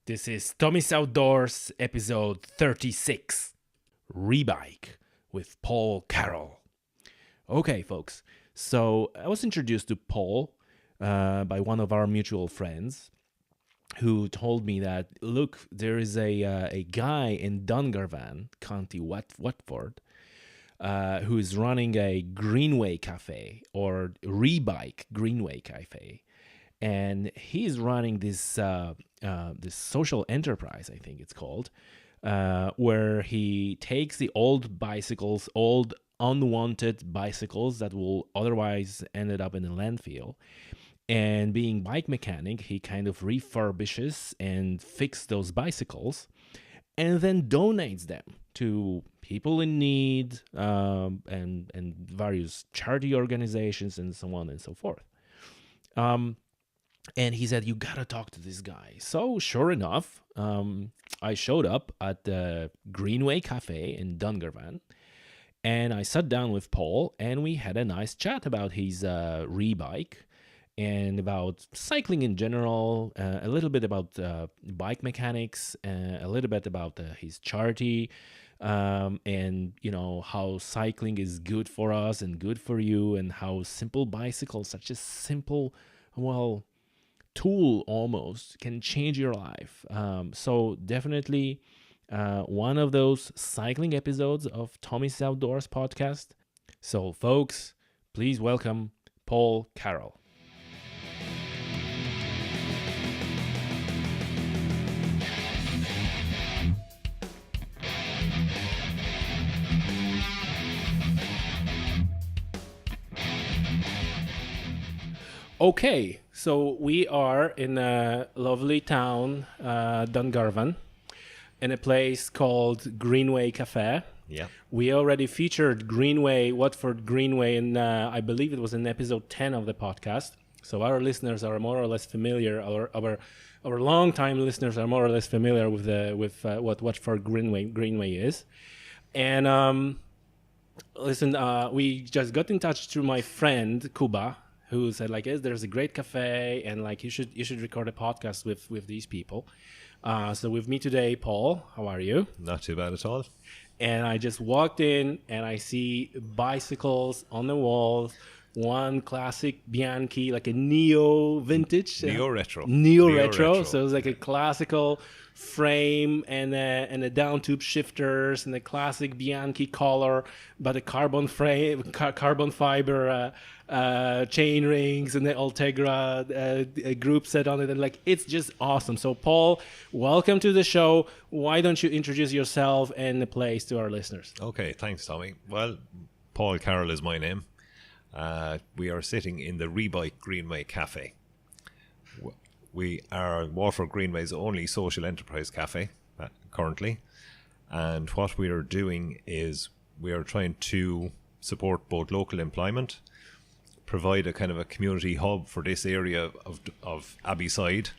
This is Tommy's Outdoors, episode 36, Rebike with Paul Carroll. Okay, folks, so I was introduced to Paul by one of our mutual friends who told me that, look, there is a guy in Dungarvan, County Watford, who is running a Greenway Cafe or Rebike Greenway Cafe. And he's running this this social enterprise, I think it's called, where he takes the old bicycles, old unwanted bicycles that will otherwise ended up in a landfill. And being bike mechanic, he kind of refurbishes and fixes those bicycles and then donates them to people in need and various charity organizations and so on and so forth. And he said, you got to talk to this guy. So sure enough, I showed up at the Greenway Cafe in Dungarvan. And I sat down with Paul and we had a nice chat about his Rebike and about cycling in general, a little bit about bike mechanics, a little bit about his charity, and, you know, how cycling is good for us and good for you, and how simple bicycles, such a simple, well, tool almost, can change your life. So definitely one of those cycling episodes of Tommy's Outdoors podcast. So folks, please welcome Paul Carroll. Okay, so we are in a lovely town, Dungarvan, in a place called Greenway Cafe. Yeah. We already featured Watford Greenway, in I believe it was in episode 10 of the podcast. So our listeners are more or less familiar, our long-time listeners are more or less familiar with what Watford Greenway is. And listen, we just got in touch through my friend Kuba, who said, like, yes, there's a great cafe, and like you should record a podcast with these people. So with me today, Paul, how are you? Not too bad at all. And I just walked in and I see bicycles on the walls. One classic Bianchi, like a neo vintage, Neo retro. So it's like a classical frame and a down tube shifters and the classic Bianchi collar, but a carbon fiber chain rings and the Ultegra group set on it, and like it's just awesome. So Paul, welcome to the show. Why don't you introduce yourself and the place to our listeners? Okay, thanks, Tommy. Well, Paul Carroll is my name. We are sitting in the Rebike Greenway Cafe. We are Watford Greenway's only social enterprise cafe currently, and what we are doing is we are trying to support both local employment, provide a kind of a community hub for this area of Abbeyside,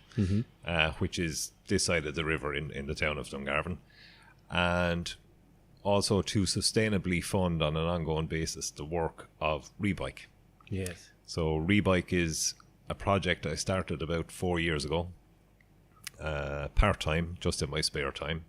which is this side of the river in the town of Dungarvan, and also to sustainably fund on an ongoing basis the work of Rebike. Yes. So Rebike is a project I started about 4 years ago, part-time, just in my spare time,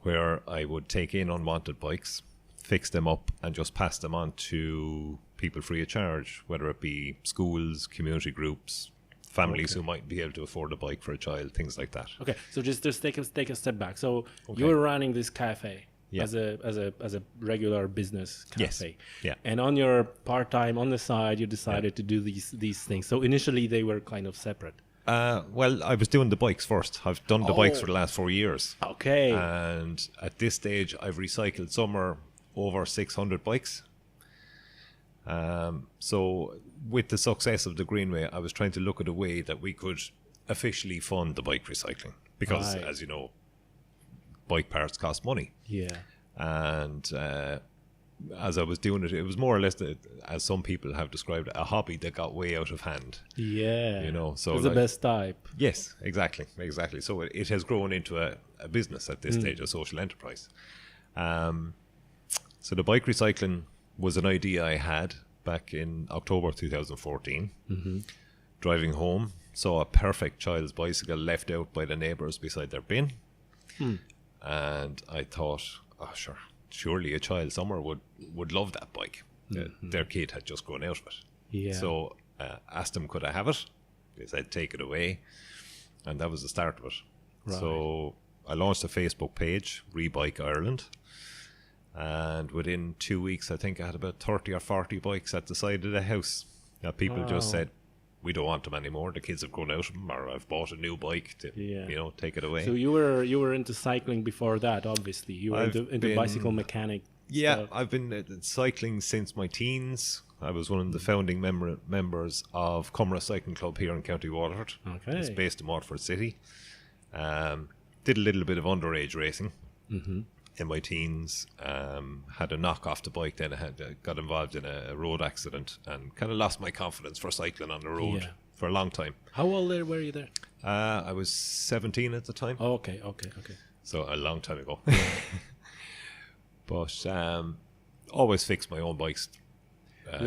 where I would take in unwanted bikes, fix them up, and just pass them on to people free of charge, whether it be schools, community groups, families who might be able to afford a bike for a child, things like that. Okay, so just take a step back. So you're running this cafe. Yeah. As a regular business cafe. Yes. Yeah. And on your part-time, on the side, you decided to do these things. So initially they were kind of separate. Well, I was doing the bikes first. I've done the bikes for the last 4 years. Okay. And at this stage, I've recycled somewhere over 600 bikes. So with the success of the Greenway, I was trying to look at a way that we could officially fund the bike recycling. Because, as you know, bike parts cost money. Yeah. And as I was doing it, it was more or less, as some people have described it, a hobby that got way out of hand. Yeah. You know, so it's the best type. Yes, exactly. So it has grown into a business at this stage, a social enterprise. So the bike recycling was an idea I had back in October 2014. Driving home saw a perfect child's bicycle left out by the neighbours beside their bin. And I thought, oh, surely a child somewhere would love that bike. Their kid had just grown out of it. Yeah. So asked them, could I have it? They said, take it away. And that was the start of it. Right. So I launched a Facebook page, Rebike Ireland. And within 2 weeks, I think I had about 30 or 40 bikes at the side of the house. Now, people just said, we don't want them anymore. The kids have grown out of them, or I've bought a new bike to, take it away. So you were into cycling before that, obviously. You were into bicycle mechanic. Yeah, stuff. I've been cycling since my teens. I was one of the founding members of Cumra Cycling Club here in County Waterford. Okay. It's based in Waterford City. Did a little bit of underage racing in my teens. Had a knock off the bike, then I got involved in a road accident and kind of lost my confidence for cycling on the road for a long time. How old were you there? I was 17 at the time. Oh, okay. So a long time ago. But always fixed my own bikes from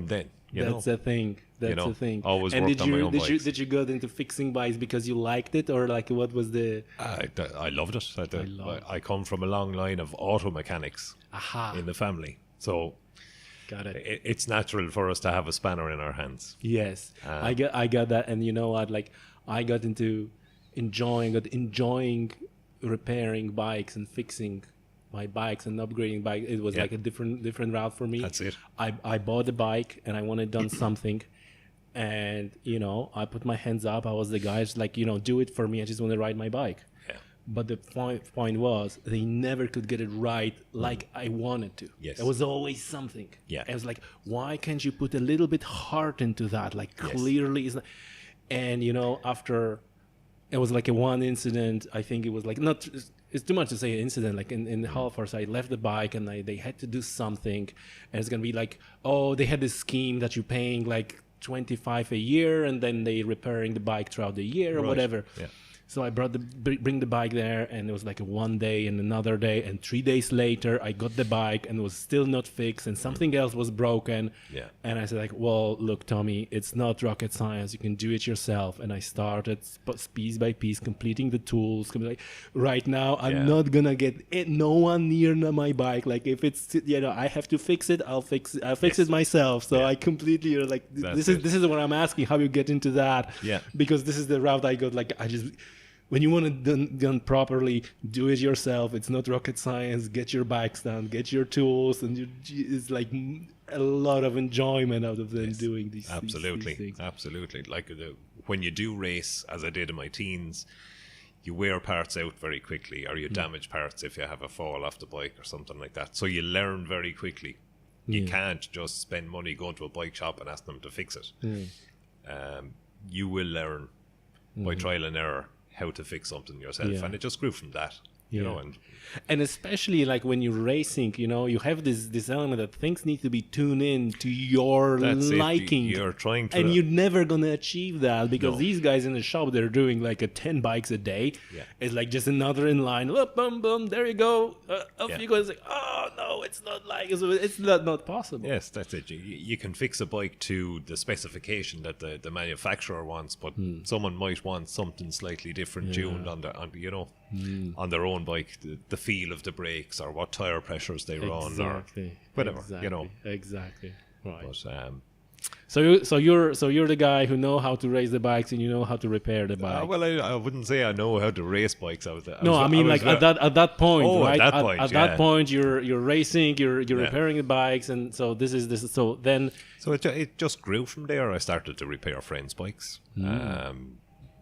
then. That's the thing. That's the thing. Always worked on my own bikes. Did you go into fixing bikes because you liked it, or like what was the? I loved it. I come from a long line of auto mechanics in the family, so got it. It's natural for us to have a spanner in our hands. Yes, I got that, and you know what? Like I got into enjoying repairing bikes and fixing my bikes and upgrading bike. It was like a different route for me. That's it. I bought a bike and I wanted done something, and I put my hands up. I was the guy just like, do it for me. I just want to ride my bike. Yeah. But the point was they never could get it right like I wanted to. Yes. There was always something. Yeah. I was like, why can't you put a little bit heart into that? Like clearly it's not. And after it was like a one incident, I think it was like not. It's too much to say an incident. Like in Halifax, I left the bike and they had to do something, and it's gonna be like, oh, they had this scheme that you're paying like $25 a year, and then they repairing the bike throughout the year or whatever. Yeah. So I bring the bike there, and it was like a one day and another day, and 3 days later I got the bike and it was still not fixed, and something else was broken. Yeah. And I said like, well, look, Tommy, it's not rocket science. You can do it yourself. And I started piece by piece completing the tools. Like, right now, I'm not gonna get no one near my bike. Like if it's I have to fix it, I'll fix it myself. So I completely like this is what I'm asking, how you get into that. Yeah. Because this is the route I got. Like when you want it done properly, do it yourself. It's not rocket science. Get your bikes done, get your tools, and it's like a lot of enjoyment out of them doing these. Absolutely, these things. Absolutely. Like when you do race, as I did in my teens, you wear parts out very quickly, or you damage parts if you have a fall off the bike or something like that. So you learn very quickly. You can't just spend money going to a bike shop and ask them to fix it. You will learn by trial and error how to fix something yourself, and it just grew from that. And especially like when you're racing, you have this element that things need to be tuned in to your liking. You're trying to, and you're never gonna achieve that because these guys in the shop, they're doing like 10 bikes a day. It's like just another in line. Oh, boom, boom, there you go. Off you go. It's like, oh no, it's not like it's not possible. Yes, that's it. You can fix a bike to the specification that the manufacturer wants, but someone might want something slightly different tuned on their own bike, the feel of the brakes or what tire pressures they run or whatever. Exactly. Right. But so you're the guy who know how to race the bikes and you know how to repair the bike. Well, I wouldn't say I know how to race bikes. At that point, right? At that point, at that point, you're racing, you're repairing the bikes, and so this is so then. So it just grew from there. I started to repair friends' bikes.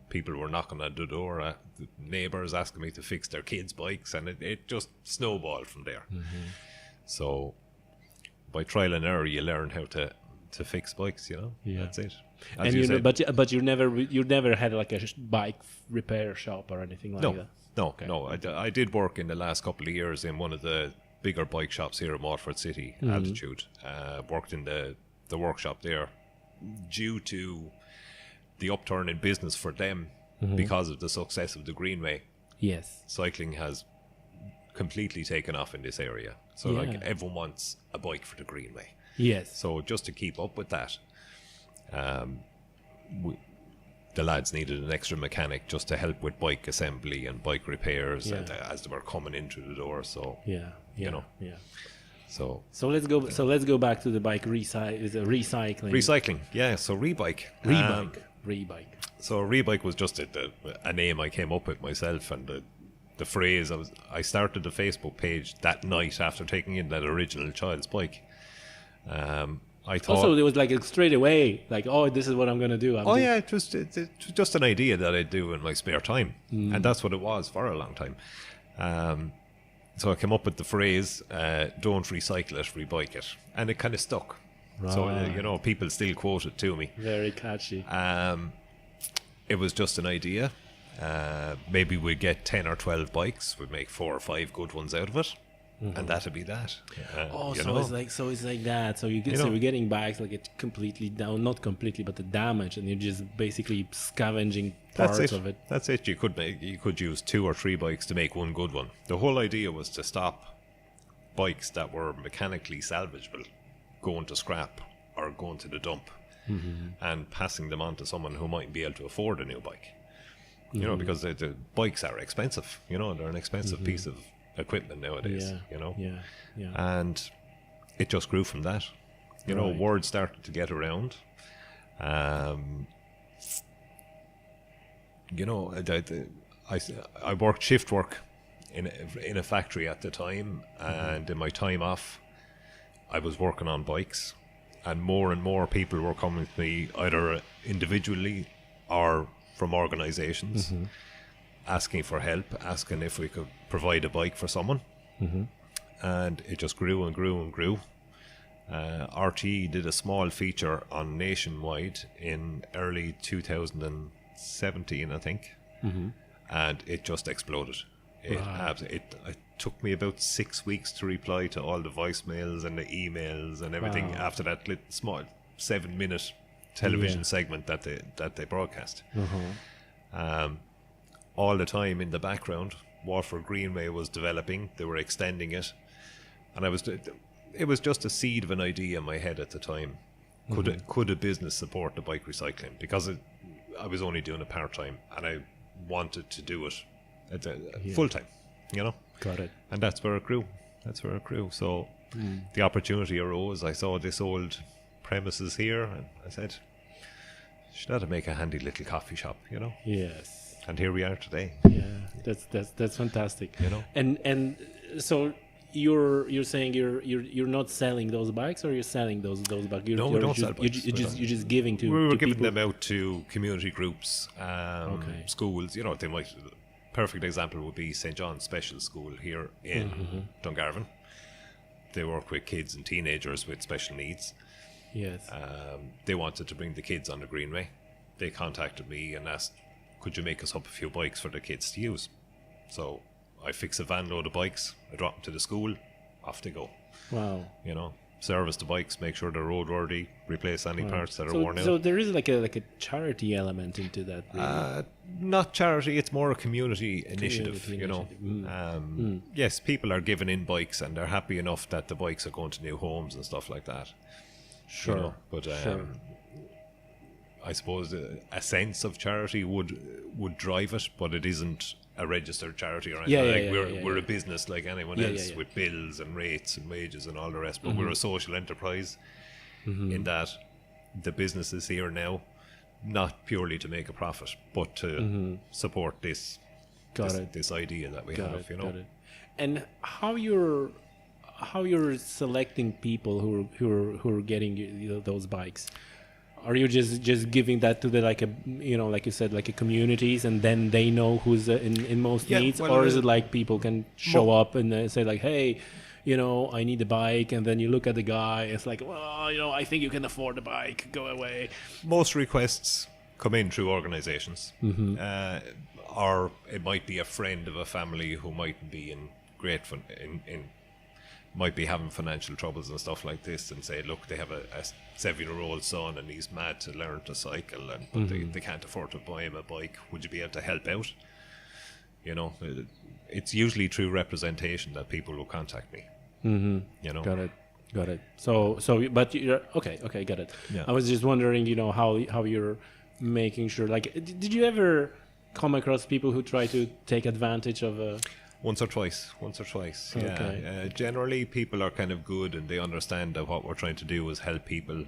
People were knocking at the door, neighbours asking me to fix their kids' bikes, and it just snowballed from there. So by trial and error, you learn how to fix bikes. That's it. As and you but you never had like a bike repair shop or anything like that. No. I did work in the last couple of years in one of the bigger bike shops here in Waterford City, Altitude. Worked in the workshop there due to the upturn in business for them because of the success of the Greenway. Yes. Cycling has completely taken off in this area. So like everyone wants a bike for the Greenway. Yes. So just to keep up with that, the lads needed an extra mechanic just to help with bike assembly and bike repairs as they were coming in through the door. So you know, So let's go. So let's go back to the bike recycling. Recycling, yeah. So Rebike. Rebike. So Rebike was just a name I came up with myself, and the phrase I started the Facebook page that night after taking in that original child's bike. I thought also there was like straight away like, oh, this is what I'm gonna do. It was just an idea that I'd do in my spare time, and that's what it was for a long time. So I came up with the phrase, don't recycle it, rebike it. And it kind of stuck. Right. So, people still quote it to me. Very catchy. It was just an idea. Maybe we'd get 10 or 12 bikes. We'd make 4 or 5 good ones out of it. And that'd be that. It's like that. So we're getting bikes like it completely down, not completely, but the damage, and you're just basically scavenging parts of it. That's it. You could use 2 or 3 bikes to make one good one. The whole idea was to stop bikes that were mechanically salvageable going to scrap or going to the dump and passing them on to someone who might be able to afford a new bike. Because the bikes are expensive. They're an expensive piece of equipment nowadays. And it just grew from that. Word started to get around. I worked shift work in a factory at the time, and in my time off I was working on bikes, and more people were coming to me either individually or from organizations asking for help, asking if we could provide a bike for someone. And it just grew and grew and grew. RTE did a small feature on Nationwide in early 2017, I think, and it just exploded. It took me about 6 weeks to reply to all the voicemails and the emails and everything after that small 7-minute television segment that they broadcast. All the time in the background, Waterford Greenway was developing. They were extending it, and it was just a seed of an idea in my head at the time. Could a business support the bike recycling? Because I was only doing it part-time, and I wanted to do it full-time, Got it. And that's where it grew. So the opportunity arose. I saw this old premises here, and I said, should I make a handy little coffee shop, Yes. And here we are today. Yeah, that's fantastic. And so you're saying you're not selling those bikes, or you're selling those bikes? No, we don't sell bikes. You're just giving to. We were to giving people. them out to community groups, schools. They might. Perfect example would be St. John's Special School here in Dungarvan. They work with kids and teenagers with special needs. Yes. They wanted to bring the kids on the Greenway. They contacted me and asked, could you make us up a few bikes for the kids to use? So I fix a van load of bikes, I drop them to the school, off they go. Wow. Service the bikes, make sure they're roadworthy, replace any parts that are worn out. So there is like a charity element into that. Really. Not charity, it's more a community initiative. Yes, people are giving in bikes, and they're happy enough that the bikes are going to new homes and stuff like that. Sure. But I suppose a sense of charity would drive it, but it isn't a registered charity or anything. We're a business like anyone else with bills and rates and wages and all the rest, but we're a social enterprise in that the business is here now not purely to make a profit, but to support this idea that we have. Got it. And how you're selecting people who are getting those bikes? Are you just giving that to the like you said, like a communities, and then they know who's in most needs, or is it like people can show up and say like, hey, I need a bike, and then you look at the guy, it's like, well, I think you can afford the bike, go away. Most requests come in through organizations, or it might be a friend of a family who might be in great might be having financial troubles and stuff like this, and say, look, they have a 7-year-old son and he's mad to learn to cycle, but they can't afford to buy him a bike. Would you be able to help out? It's usually through representation that people will contact me. Got it. So but you're okay, got it. I was just wondering, how you're making sure. Like, did you ever come across people who try to take advantage of a? Once or twice. Okay. Yeah. Generally, people are kind of good and they understand that what we're trying to do is help people.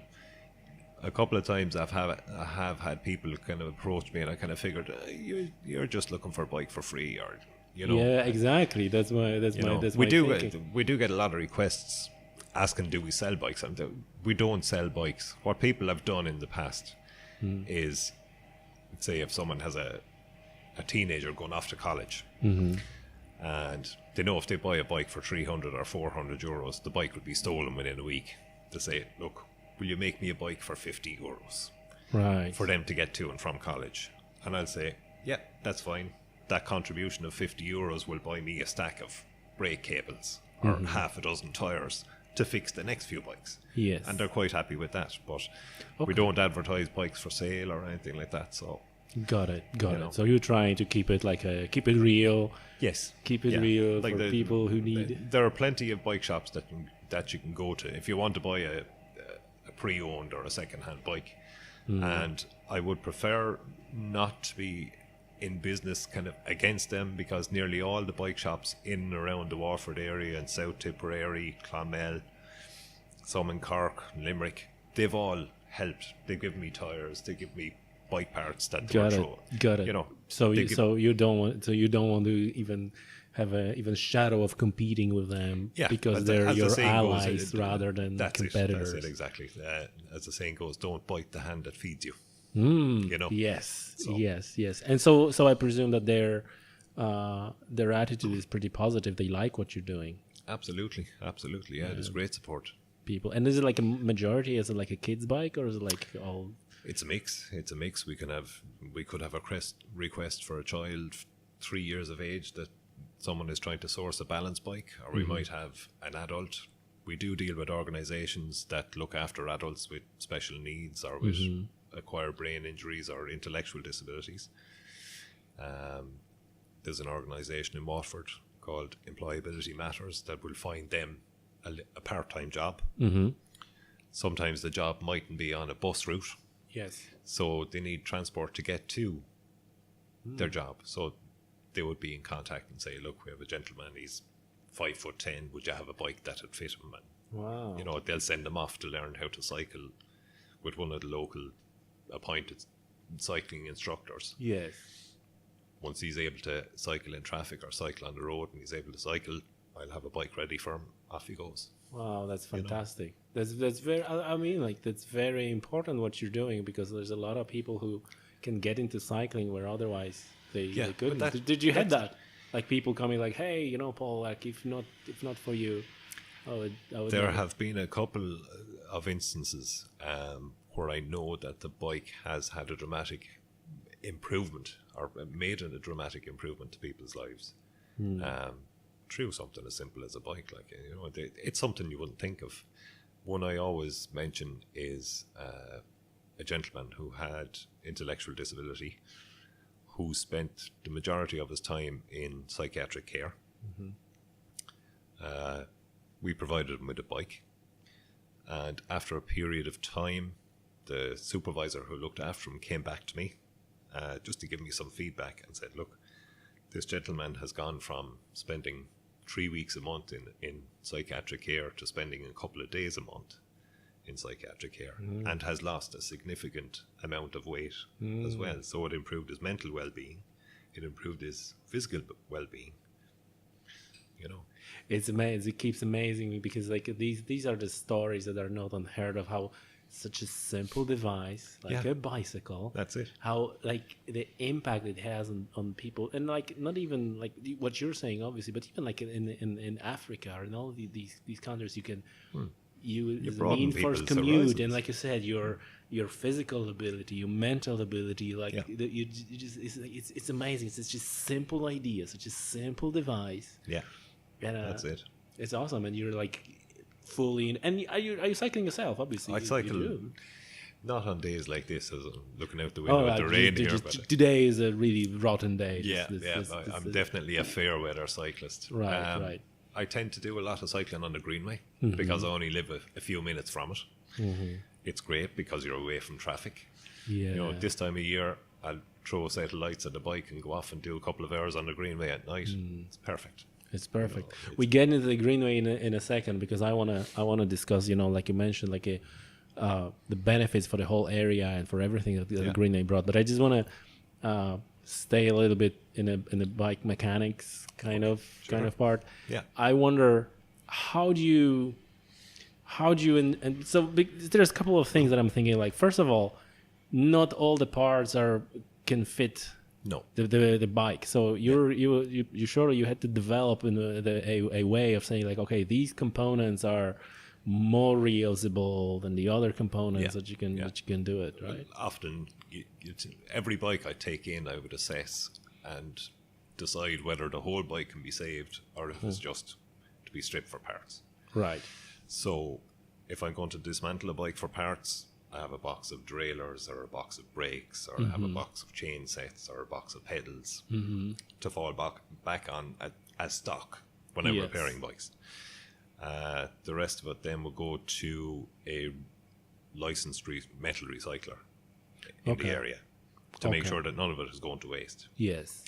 A couple of times I have had people kind of approach me, and I kind of figured you're just looking for a bike for free, or Yeah, exactly. That's my thinking. we do get a lot of requests asking, do we sell bikes? And we don't sell bikes. What people have done in the past is, say, if someone has a teenager going off to college, and they know if they buy a bike for 300 or 400 euros, the bike would be stolen within a week. To say, look, will you make me a bike for 50 euros? Right. For them to get to and from college. And I'll say, yeah, that's fine. That contribution of 50 euros will buy me a stack of brake cables or half a dozen tires to fix the next few bikes. Yes. And they're quite happy with that. But we don't advertise bikes for sale or anything like that. So Got it. So you're trying to keep it keep it real. yes, Keep it real like for people who need. There are plenty of bike shops that you can go to if you want to buy a pre-owned or a second-hand bike. And I would prefer not to be in business kind of against them, because nearly all the bike shops in and around the Waterford area and South Tipperary, Clonmel, some in Cork, Limerick, they've all helped. They've given me tyres, they give me bike parts that Got it. You know, So you don't want to even have a shadow of competing with them, because they're your allies rather than competitors. That's it, exactly. As the saying goes, don't bite the hand that feeds you. Yes. And so I presume that their attitude is pretty positive. They like what you're doing. Absolutely. Yeah, there's great support. People. And is it like a majority? Is it like a kid's bike, or is it like all? It's a mix. We could have a request for a child 3 years of age that someone is trying to source a balance bike, or we might have an adult. We do deal with organisations that look after adults with special needs or with acquired brain injuries or intellectual disabilities. There's an organisation in Watford called Employability Matters that will find them a part-time job. Sometimes the job mightn't be on a bus route. Yes. So they need transport to get to their job. So they would be in contact and say, look, we have a gentleman, he's 5'10", would you have a bike that would fit him? And, wow. They'll send them off to learn how to cycle with one of the local appointed cycling instructors. Yes. Once he's able to cycle in traffic or cycle on the road and he's able to cycle, I'll have a bike ready for him. Off he goes. Wow, that's fantastic. That's very. I mean, like, that's very important what you're doing, because there's a lot of people who can get into cycling where otherwise they couldn't. Did you have that? Like, people coming like, hey, Paul, like, if not for you, I would. There have been a couple of instances where I know that the bike has had a dramatic improvement or made a dramatic improvement to people's lives. Through something as simple as a bike. Like, it's something you wouldn't think of. One I always mention is a gentleman who had intellectual disability, who spent the majority of his time in psychiatric care. We provided him with a bike, and after a period of time, the supervisor who looked after him came back to me just to give me some feedback and said, look, this gentleman has gone from spending 3 weeks a month in psychiatric care to spending a couple of days a month in psychiatric care, and has lost a significant amount of weight as well. So it improved his mental well-being, it improved his physical well-being. It's amazing. It keeps amazing me, because like these are the stories that are not unheard of. How such a simple device like a bicycle, that's it, how like the impact it has on people, and like not even like what you're saying obviously, but even like in Africa or in all these countries, you can you mean first commute horizons. And like you said, your physical ability, your mental ability, like you just it's amazing. It's just simple ideas, such a simple device, and that's it. It's awesome. And you're like fully in. And are you cycling yourself? Obviously, I cycle. Not on days like this, as I'm looking out the window at the rain here. But today is a really rotten day. I'm definitely a fair weather cyclist. Right. I tend to do a lot of cycling on the Greenway because I only live a few minutes from it. It's great because you're away from traffic. Yeah. You know, this time of year, I'll throw a set of lights at the bike and go off and do a couple of hours on the greenway at night. It's perfect. It's perfect. You know, We get into the greenway in a second because I wanna discuss, you know, like you mentioned, like the benefits for the whole area and for everything that the greenway brought. But I just wanna stay a little bit in the bike mechanics kind of part. Yeah. I wonder how do you and so there's a couple of things that I'm thinking. Like, first of all, not all the parts can fit. No. The bike. So you sure you had to develop a way of saying, like, okay, these components are more reusable than the other components that you can do it, right? Often, every bike I take in, I would assess and decide whether the whole bike can be saved or if it's just to be stripped for parts. Right. So if I'm going to dismantle a bike for parts, I have a box of derailleurs or a box of brakes, or I have a box of chain sets or a box of pedals to fall back on as stock when I'm repairing bikes. The rest of it then will go to a licensed metal recycler in the area to make sure that none of it is going to waste. Yes.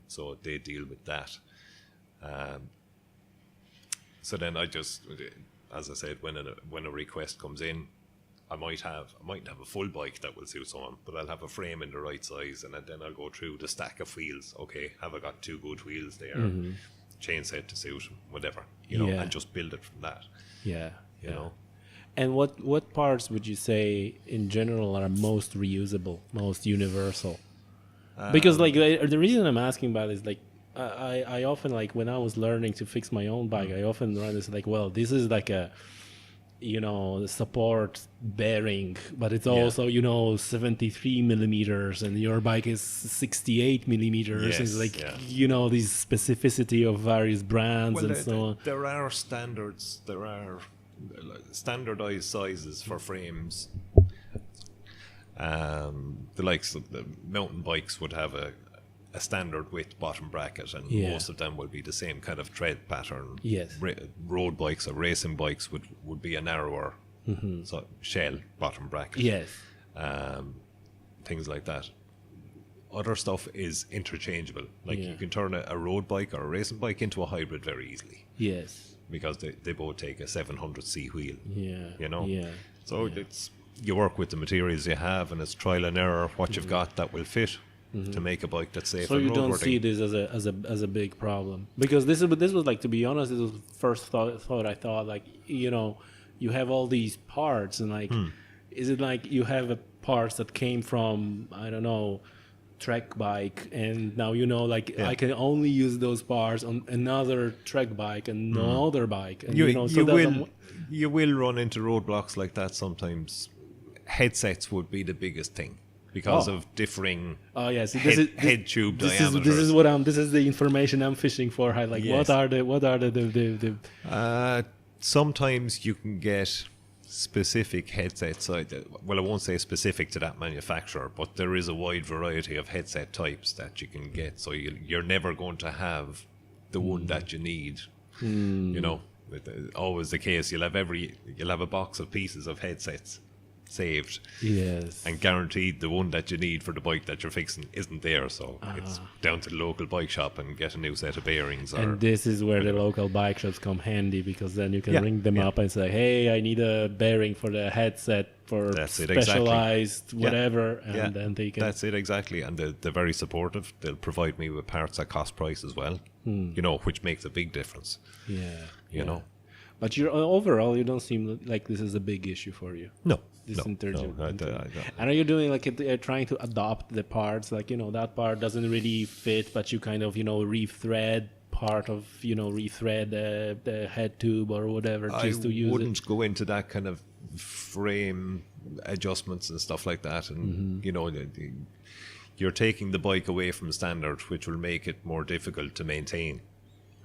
So they deal with that. So then I just, as I said, when a request comes in, I might have a full bike that will suit someone, but I'll have a frame in the right size, and then I'll go through the stack of wheels. Okay, have I got 2 good wheels there? Chain set to suit, whatever, you know, and just build it from that. Yeah. You know. And what parts would you say in general are most reusable, most universal? Because like the reason I'm asking about is like I often, like, when I was learning to fix my own bike, I often run this like, well, this is like a, you know, the support bearing, but it's also, you know, 73 millimeters and your bike is 68 millimeters. It's like, you know, this specificity of various brands and so on. There are standards, there are standardized sizes for frames. The likes of the mountain bikes would have a standard width bottom bracket, and most of them will be the same kind of tread pattern. Yes. Road bikes or racing bikes would be a narrower shell bottom bracket. Yes. Things like that. Other stuff is interchangeable. Like you can turn a road bike or a racing bike into a hybrid very easily. Yes. Because they both take a 700C wheel. Yeah. You know? Yeah. So it's, you work with the materials you have, and it's trial and error what you've got that will fit to make a bike that's safe. So you don't see this as a big problem, because this was like, to be honest, this was the first thought I thought, like, you know, you have all these parts and like, is it like you have parts that came from, I don't know, trek bike, and now, you know, like I can only use those parts on another trek bike and no other bike, and you know, so you will run into roadblocks like that sometimes. Headsets would be the biggest thing because of differing head tube diameters. This is the information I'm fishing for. Like, what are the sometimes you can get specific headsets. Well, I won't say specific to that manufacturer, but there is a wide variety of headset types that you can get. So you're never going to have the one that you need. You know, always the case. You'll have a box of pieces of headsets saved, and guaranteed the one that you need for the bike that you're fixing isn't there, so it's down to the local bike shop and get a new set of bearings. And this is where the local bike shops come handy, because then you can ring them up and say, hey, I need a bearing for the headset for specialized whatever, and then they can. That's it, exactly. And they're very supportive. They'll provide me with parts at cost price as well, you know, which makes a big difference. You know. But overall, you don't seem like this is a big issue for you. No. And are you doing like trying to adopt the parts? Like, you know, that part doesn't really fit, but you kind of, you know, rethread the head tube or whatever just to use it. I wouldn't go into that kind of frame adjustments and stuff like that. And, you know, you're taking the bike away from standard, which will make it more difficult to maintain.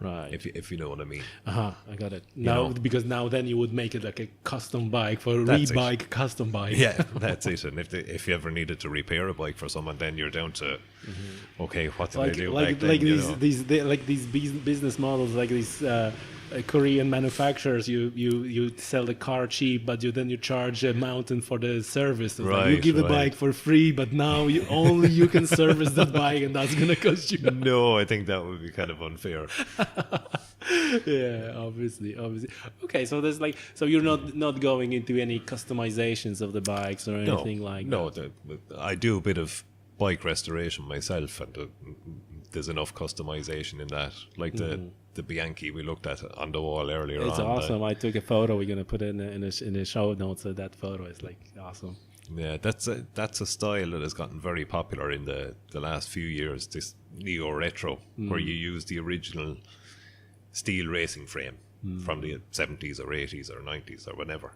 Right. If you know what I mean. I got it. Now, because now then you would make it like a custom bike for a Rebike custom bike. Yeah, that's it. And if you ever needed to repair a bike for someone, then you're down to, okay, what do they do? Like these business models, like these Korean manufacturers, you sell the car cheap, but you charge a mountain for the service. It's like, you give the bike for free, but now you can service that bike, and that's gonna cost you. No, I think that would be kind of unfair. Yeah, obviously. Okay, so there's so you're not going into any customizations of the bikes or anything like that. No, I do a bit of bike restoration myself, and there's enough customization in that. Like the Bianchi we looked at on the wall earlier. It's awesome. I took a photo. We're gonna put it in the show notes. So that photo is awesome. Yeah, that's a style that has gotten very popular in the last few years. This neo retro, where you use the original steel racing frame from the 70s or 80s or 90s or whatever,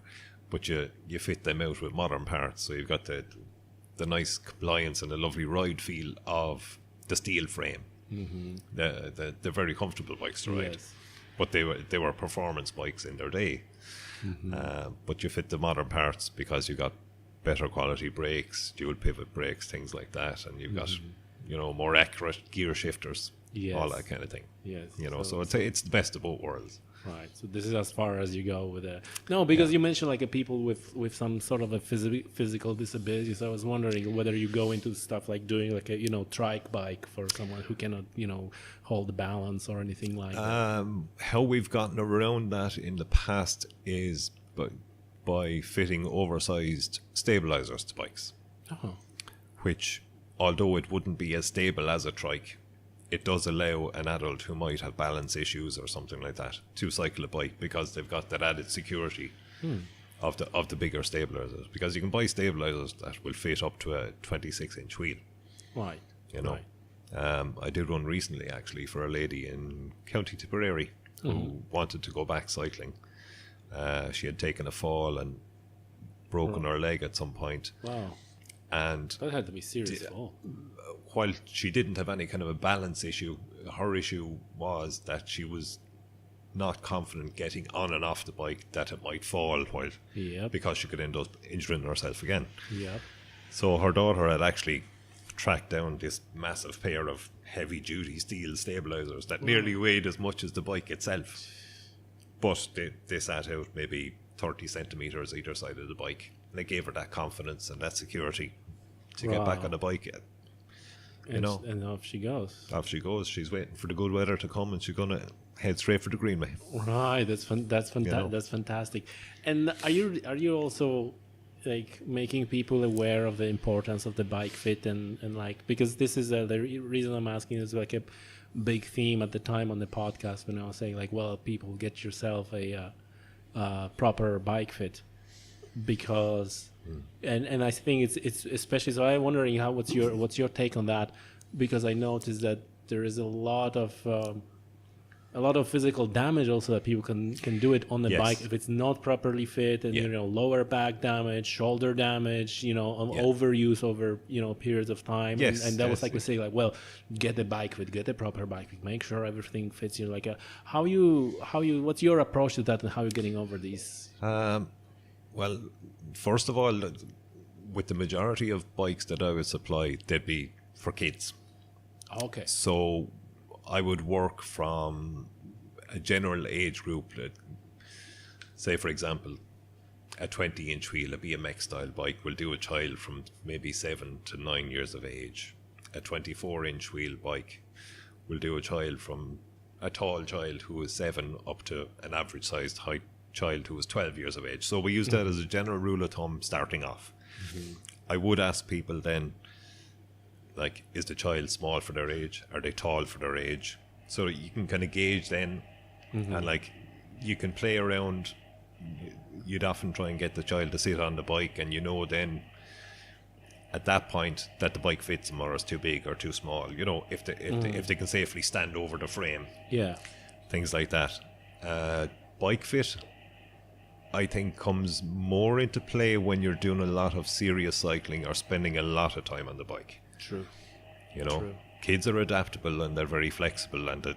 but you fit them out with modern parts. So you've got the nice compliance and the lovely ride feel of the steel frame. They're very comfortable bikes to ride, but they were performance bikes in their day. But you fit the modern parts because you got better quality brakes, dual pivot brakes, things like that, and you've got more accurate gear shifters, all that kind of thing. Yes, so it's the best of both worlds. Right. So this is as far as you go with it. No, because you mentioned a people with some sort of a physical disability. So I was wondering whether you go into stuff like doing a trike bike for someone who cannot hold the balance or anything like that. How we've gotten around that in the past is by fitting oversized stabilizers to bikes, which, although it wouldn't be as stable as a trike, it does allow an adult who might have balance issues or something like that to cycle a bike, because they've got that added security of the bigger stabilizers. Because you can buy stabilizers that will fit up to a 26-inch wheel. Right. I did one recently actually for a lady in County Tipperary who wanted to go back cycling. She had taken a fall and broken her leg at some point. Wow. And that had to be serious fall. While she didn't have any kind of a balance issue, her issue was that she was not confident getting on and off the bike, that it might fall because she could end up injuring herself again. Yep. So her daughter had actually tracked down this massive pair of heavy duty steel stabilizers that nearly weighed as much as the bike itself. But they sat out maybe 30 centimeters either side of the bike. And they gave her that confidence and that security to get back on the bike. And off she goes. Off she goes. She's waiting for the good weather to come, and she's gonna head straight for the Greenway. Right. That's fantastic. And are you also making people aware of the importance of the bike fit and because this is the reason I'm asking is a big theme at the time on the podcast when I was saying people, get yourself a proper bike fit, because and I think it's especially, so I'm wondering what's your take on that, because I noticed that there is a lot of physical damage also that people can do it on the bike if it's not properly fit, and lower back damage, shoulder damage, overuse over periods of time, and that was we say get the bike fit, get the proper bike fit, make sure everything fits. How you what's your approach to that, and how you're getting over these? Well, first of all, with the majority of bikes that I would supply, they'd be for kids. Okay. So I would work from a general age group. Say, for example, a 20-inch wheel, a BMX style bike, will do a child from maybe 7 to 9 years of age. A 24-inch wheel bike will do a child from a tall child who is 7 up to an average sized height child who is 12 years of age. So we use that as a general rule of thumb starting off. I would ask people then, is the child small for their age? Are they tall for their age? So you can kind of gauge then, and you can play around. You'd often try and get the child to sit on the bike, and then at that point that the bike fits them, or is too big or too small. If they can safely stand over the frame. Yeah. Things like that. Bike fit, I think, comes more into play when you're doing a lot of serious cycling or spending a lot of time on the bike. True. True. Kids are adaptable and they're very flexible, and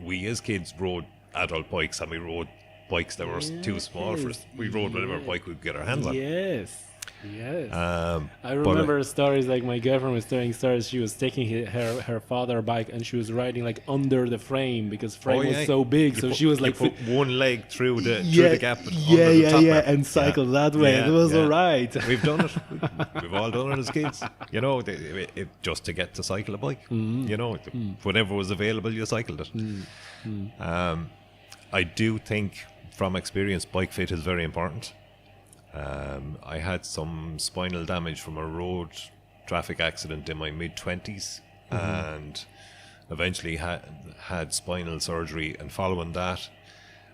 we as kids rode adult bikes, and we rode bikes that were too small for us. We rode whatever bike we could get our hands on. Yes. Yes. Um, I but, remember stories like my girlfriend was telling stories. She was taking her father bike and she was riding like under the frame because frame was so big. So she was like put one leg through the gap under yeah, the top bar. and cycle that way. Yeah, It was yeah. all right. We've done it. We've all done it as kids. You know, just to get to cycle a bike. You know, whatever was available, you cycled it. I do think, from experience, bike fit is very important. I had some spinal damage from a road traffic accident in my mid-20s and eventually had spinal surgery, and following that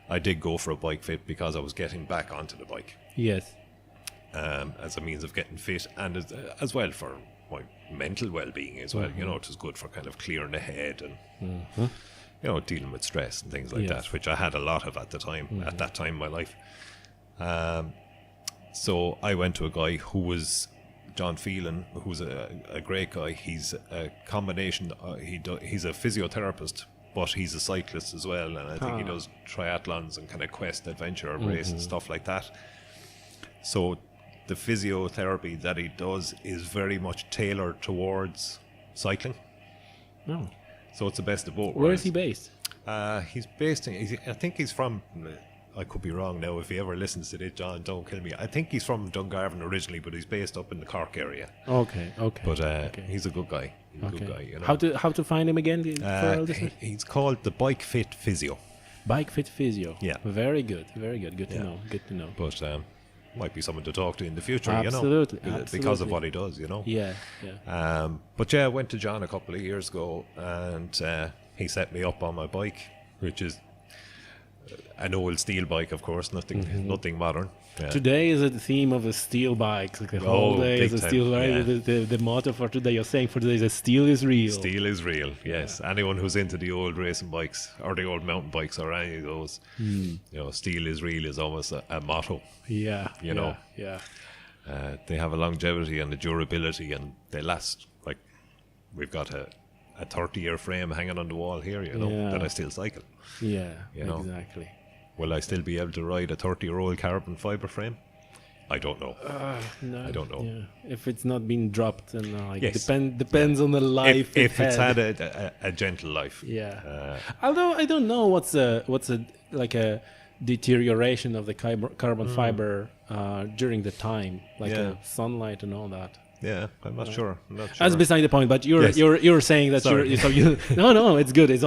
I did go for a bike fit because I was getting back onto the bike. Yes. As a means of getting fit, and as well for my mental well-being as well. You know, it was good for kind of clearing the head and you know, dealing with stress and things like that, which I had a lot of at the time, at that time in my life. So I went to a guy who was John Phelan, who's a great guy. He's a combination. He's a physiotherapist, but he's a cyclist as well, and I think he does triathlons and kind of quest adventure race and stuff like that. So the physiotherapy that he does is very much tailored towards cycling. Oh. So it's the best of both worlds. Where is he based? He's based in, I think he's from, I could be wrong now, if he ever listens to this, John, don't kill me. I think he's from Dungarvan originally, but he's based up in the Cork area. Okay. But he's a good guy. He's a good guy, you know. How to find him again? For our listeners? He's called the Bike Fit Physio. Bike Fit Physio. Yeah. Very good. Good to know. Good to know. But might be someone to talk to in the future, Absolutely. you know. Because of what he does, you know. Yeah. But yeah, I went to John a couple of years ago, and he set me up on my bike, which is an old steel bike, of course, nothing modern. Yeah. Today is a theme of a steel bike. Like the whole day is a steel bike. Yeah. The motto for today, you're saying for today, is steel is real. Steel is real, yes. Yeah. Anyone who's into the old racing bikes or the old mountain bikes or any of those, you know, steel is real is almost a motto. Yeah. You know. Yeah. They have a longevity and a durability, and they last. Like, we've got a 30-year frame hanging on the wall here, you know, that I still cycle. Yeah, you know? Exactly. Will I still be able to ride a 30-year-old carbon fibre frame? I don't know. No, I don't know. Yeah. If it's not been dropped, and yes. depends on the life. If it's had a gentle life. Yeah. Although I don't know what's a deterioration of the carbon fiber during the time, like sunlight and all that. Yeah, I'm not sure. That's beside the point. But you're saying that no, it's good. It's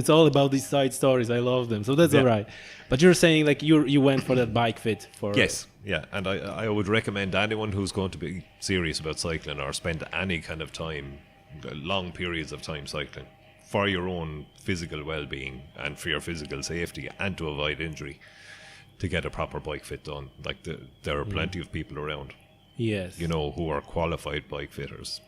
all about these side stories. I love them, so that's all right. But you're saying like you went for that bike fit for yes, yeah, and I would recommend anyone who's going to be serious about cycling or spend any kind of time, long periods of time cycling, for your own physical well-being and for your physical safety and to avoid injury, to get a proper bike fit done. Like there are plenty of people around. Yes. You know, who are qualified bike fitters.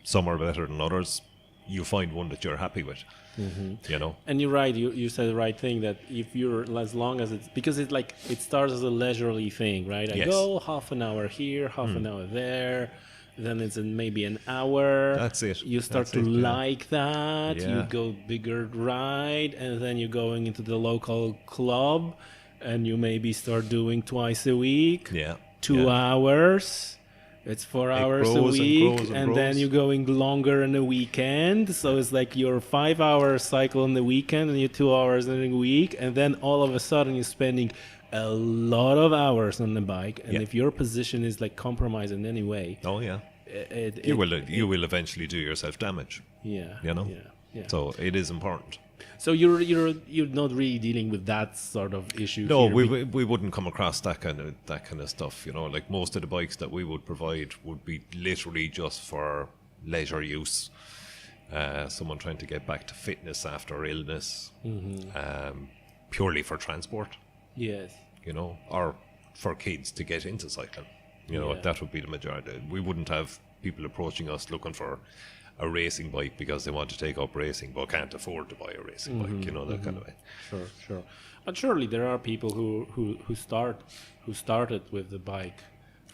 Some are better than others. You find one that you're happy with. You know. And you're right. You said the right thing, that if you're, as long as it's, because it starts as a leisurely thing, right? I go half an hour here, half an hour there. Then it's maybe an hour. That's it. You start to like that. Yeah. You go bigger ride, and then you're going into the local club, and you maybe start doing twice a week. Yeah. 2 hours. It's 4 hours a week, and then you're going longer on the weekend. So it's like your 5 hour cycle on the weekend and your 2 hours in a week, and then all of a sudden you're spending a lot of hours on the bike. And if your position is like compromised in any way, you will eventually do yourself damage. Yeah, you know. Yeah. So it is important. So you're not really dealing with that sort of issue. No, we wouldn't come across that kind of stuff. You know, like most of the bikes that we would provide would be literally just for leisure use. Someone trying to get back to fitness after illness, purely for transport. Yes. You know, or for kids to get into cycling. You know, that would be the majority. We wouldn't have people approaching us looking for a racing bike because they want to take up racing but can't afford to buy a racing bike, you know, that kind of way. Sure. But surely there are people who started with the bike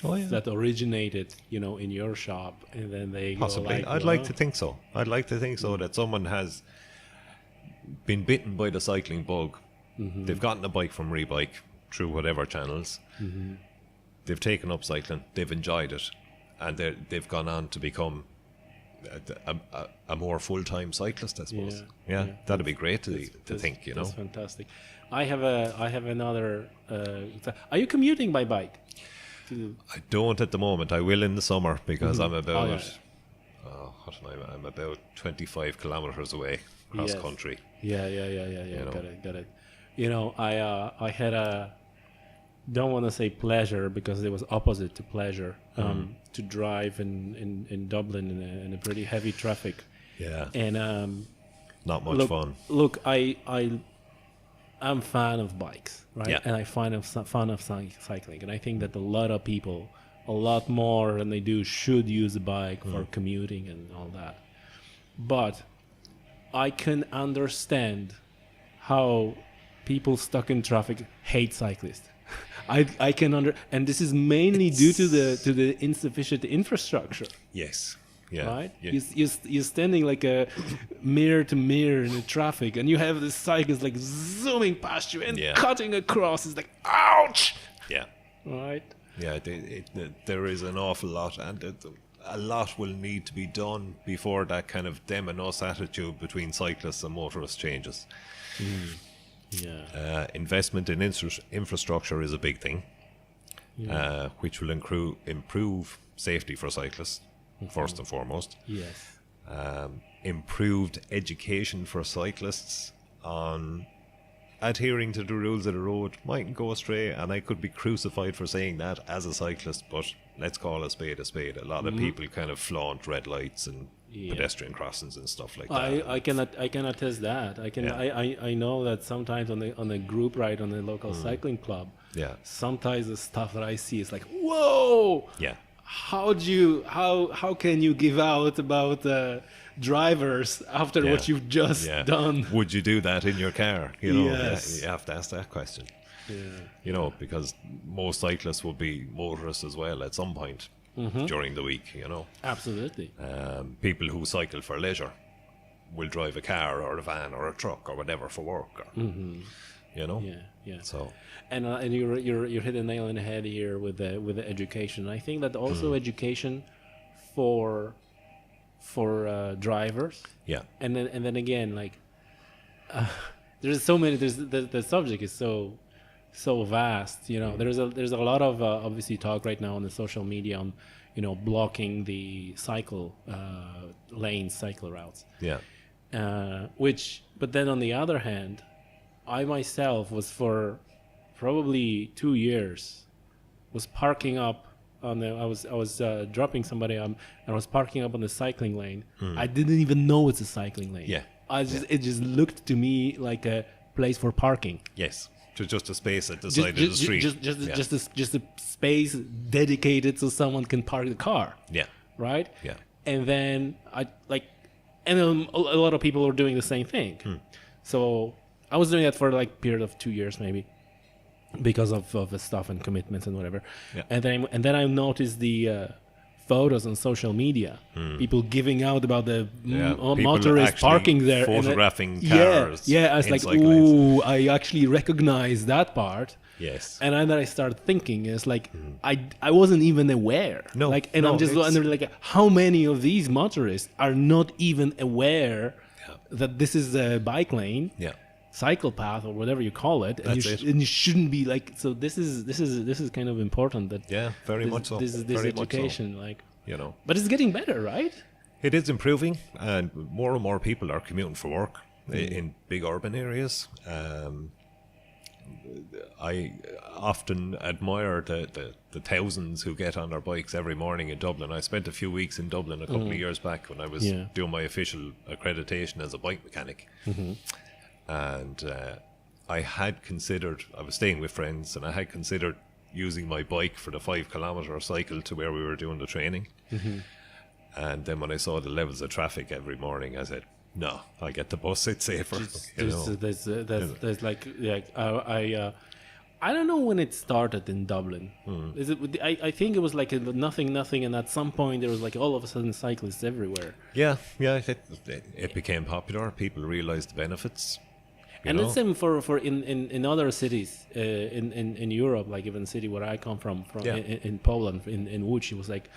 that originated, you know, in your shop, and then they possibly. I'd like to think so. That someone has been bitten by the cycling bug. They've gotten a bike from Rebike through whatever channels. they've taken up cycling, they've enjoyed it, and they've gone on to become a more full-time cyclist, I suppose. Yeah, that'd be great to think, you know. That's fantastic. I have another. Are you commuting by bike? I don't at the moment. I will in the summer because I'm about. Oh, I'm about 25 kilometers away cross country. Yeah. Got it. You know, I had a, don't want to say pleasure because it was opposite to pleasure, to drive in Dublin in a pretty heavy traffic. Yeah. And not much fun. Look, I'm fan of bikes, right? Yeah. And I fan of cycling, and I think that a lot of people, a lot more than they do, should use a bike for commuting and all that. But I can understand how people stuck in traffic hate cyclists. I can and this is mainly due to the insufficient infrastructure. Yes. Yeah. Right? Yeah. You're standing like a mirror to mirror in the traffic, and you have the cyclist like zooming past you and cutting across. It's like, ouch! Yeah. Right? Yeah, there is an awful lot, and a lot will need to be done before that kind of them and us attitude between cyclists and motorists changes. Yeah. Investment in infrastructure is a big thing, which will improve safety for cyclists, first and foremost. Yes. Improved education for cyclists on adhering to the rules of the road. Mightn't go astray, and I could be crucified for saying that as a cyclist, but let's call a spade a spade. A lot of people kind of flaunt red lights and pedestrian crossings and stuff like that. I can attest that. I know that sometimes on the group ride on the local cycling club, sometimes the stuff that I see is like, whoa! Yeah. How can you give out about drivers after what you've just done? Would you do that in your car? You know, Yes. you have to ask that question. Yeah. You know, because most cyclists will be motorists as well at some point during the week, you know. Absolutely. People who cycle for leisure will drive a car or a van or a truck or whatever for work. Or, you know? Yeah. So, and you're hit the nail on the head here with the education. I think that also education for drivers. Yeah. And then again, like there's so many. The subject is so vast. You know, there's a lot of obviously talk right now on the social media on, you know, blocking the cycle lanes, cycle routes. Yeah. But then on the other hand, I myself was for probably 2 years was parking up on the. I was dropping somebody and I was parking up on the cycling lane. I didn't even know it's a cycling lane. Yeah. It just looked to me like a place for parking. Yes. Just a space at the side of the street. Just a space dedicated so someone can park the car. Yeah. Right. Yeah. And then a lot of people were doing the same thing. So I was doing that for like a period of 2 years maybe, because of the stuff and commitments and whatever. Yeah. And then I noticed the photos on social media, people giving out about the motorists parking there, photographing cars. I was like, ooh, I actually recognize that part. Yes. And then I started thinking, it's like I wasn't even aware. No. I'm just wondering, like, how many of these motorists are not even aware that this is a bike lane, cycle path, or whatever you call it, and you shouldn't be like. So this is kind of important. That very much so. This education, so. Like, you know, but it's getting better, right? It is improving, and more people are commuting for work in big urban areas. I often admire the thousands who get on their bikes every morning in Dublin. I spent a few weeks in Dublin a couple of years back when I was doing my official accreditation as a bike mechanic. And I was staying with friends, and I had considered using my bike for the 5 kilometre cycle to where we were doing the training. And then when I saw the levels of traffic every morning, I said, no, I'll get the bus, it's safer. There's like I don't know when it started in Dublin. Is it? I think it was like nothing, and at some point there was like all of a sudden cyclists everywhere. Yeah, it became popular. People realised the benefits. And know? the same for in other cities in Europe, like even the city where I come from Yeah. in Poland, in Łódź, it was like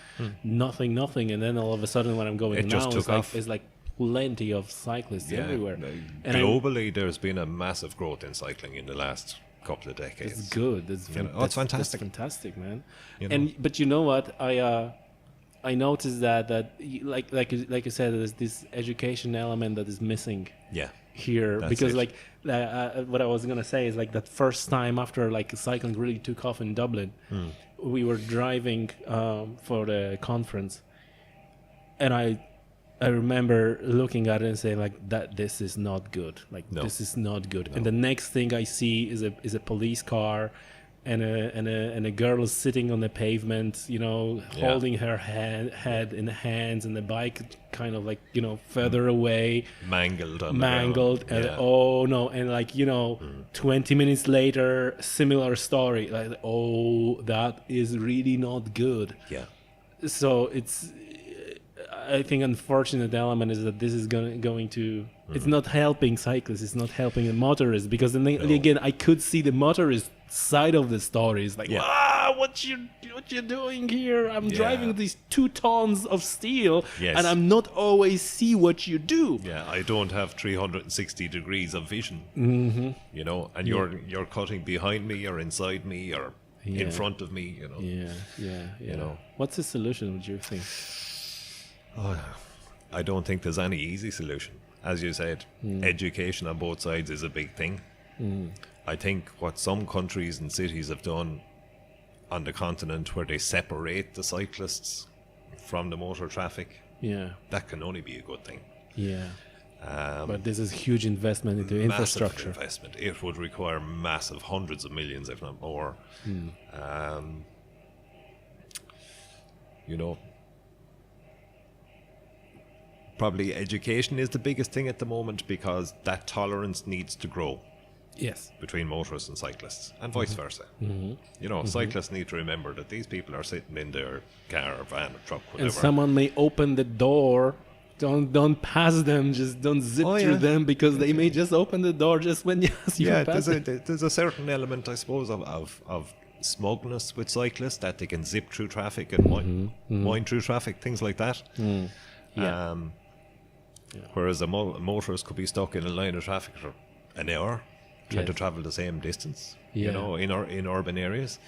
nothing, and then all of a sudden when I'm going It now, just took it's like off. it's like plenty of cyclists everywhere. And Globally, there's been a massive growth in cycling in the last couple of decades. it's good. It's You know, it's fantastic. That's fantastic, man. You know? And but you know what? I noticed that like you said, there's this education element that is missing Yeah. here That's because it. like what I was gonna say is like that first time after like cycling really took off in Dublin, we were driving for the conference, and I remember looking at it and saying like that this is not good, like No. this is not good. And the next thing I see is a police car. And a girl is sitting on the pavement, you know, holding her head in the hands, and the bike kind of like, you know, further away, Mangled. On mangled. The ground. And oh no, and like, you know, 20 minutes later, similar story. Like, oh, that is really not good. Yeah. So it's, I think, unfortunate element is that this is going to. It's not helping cyclists. It's not helping the motorists, because then again, I could see the motorist side of the story. It's like, what you doing here? I'm driving these 2 tons of steel, and I'm not always see what you do. Yeah, I don't have 360 degrees of vision. You know, and you're cutting behind me, or inside me, or in front of me. You know. Yeah. You know. What's the solution, would you think? I don't think there's any easy solution. As you said, education on both sides is a big thing. I think what some countries and cities have done on the continent, where they separate the cyclists from the motor traffic, that can only be a good thing. Yeah. But this is huge investment into infrastructure. Massive investment. It would require massive hundreds of millions, if not more. You know, probably education is the biggest thing at the moment, because that tolerance needs to grow. Yes. Between motorists and cyclists, and vice versa. You know, cyclists need to remember that these people are sitting in their car or van or truck, whatever. And someone may open the door. Don't pass them. Just don't zip through them, because they may just open the door just when you pass it. There's a certain element, I suppose, of smugness with cyclists, that they can zip through traffic and wind through traffic, things like that. Whereas a motorist could be stuck in a line of traffic for an hour, trying to travel the same distance, you know, in urban areas.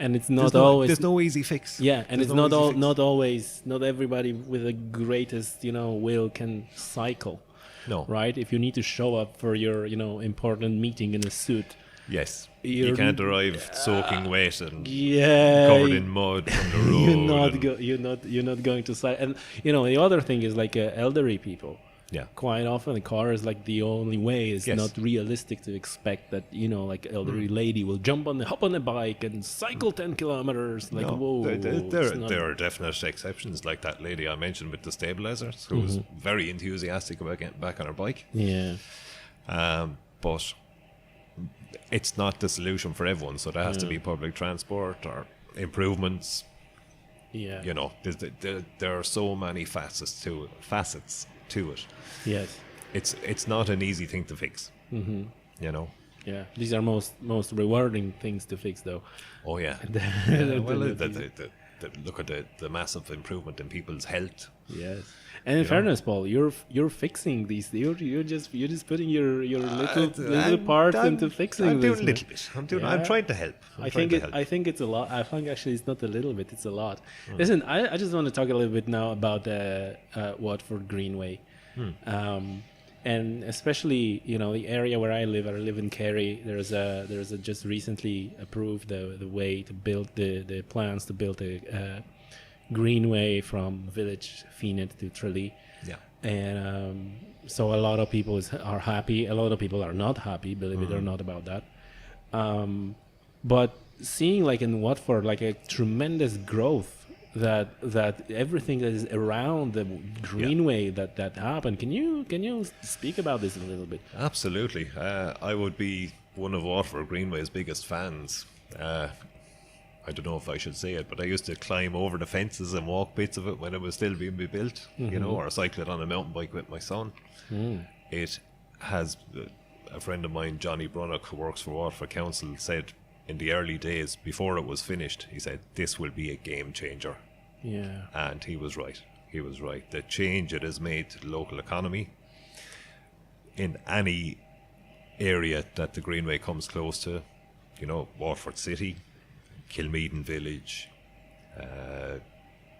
And it's not always. There's no easy fix. Yeah, and There's it's not always. Not everybody with the greatest, you know, will can cycle. No. Right? If you need to show up for your, you know, important meeting in a suit. Yes. You can't arrive soaking wet and Yeah, covered in mud from the road. you're not going to cycle. And you know, the other thing is like elderly people. Yeah. Quite often the car is like the only way. It's Yes. not realistic to expect that, you know, like elderly lady will hop on a bike and cycle 10 kilometers. Like, No, whoa. there are definite exceptions, like that lady I mentioned with the stabilizers, who was very enthusiastic about getting back on her bike. Yeah. But it's not the solution for everyone, so there has to be public transport or improvements. Yeah. You know, there are so many facets to it. Yes. It's not an easy thing to fix. You know. Yeah. These are most rewarding things to fix, though. Oh yeah. Well, look at the massive improvement in people's health. Yes. And in fairness, Paul, you're fixing these. You're just putting your little part into fixing I'm this. doing a little bit. I'm trying to help. I think it's a lot. I think actually it's not a little bit. It's a lot. Listen, I just want to talk a little bit now about the Watford Greenway, and especially, you know, the area where I live. I live in Kerry. There's a just recently approved the way to build the plans to build a greenway from village Feenet to Tralee. Yeah. And so a lot of people are happy. A lot of people are not happy, believe it or not, about that. But seeing like in Watford, like a tremendous growth that everything that is around the greenway that happened. Can you speak about this a little bit? Absolutely. I would be one of Watford Greenway's biggest fans. I don't know if I should say it, but I used to climb over the fences and walk bits of it when it was still being built, you know, or cycle it on a mountain bike with my son. It has, a friend of mine, Johnny Brunnock, who works for Waterford Council, said in the early days, before it was finished, he said, this will be a game changer. Yeah. And he was right. He was right. The change it has made to the local economy in any area that the Greenway comes close to, you know, Waterford City, Kilmeaden Village,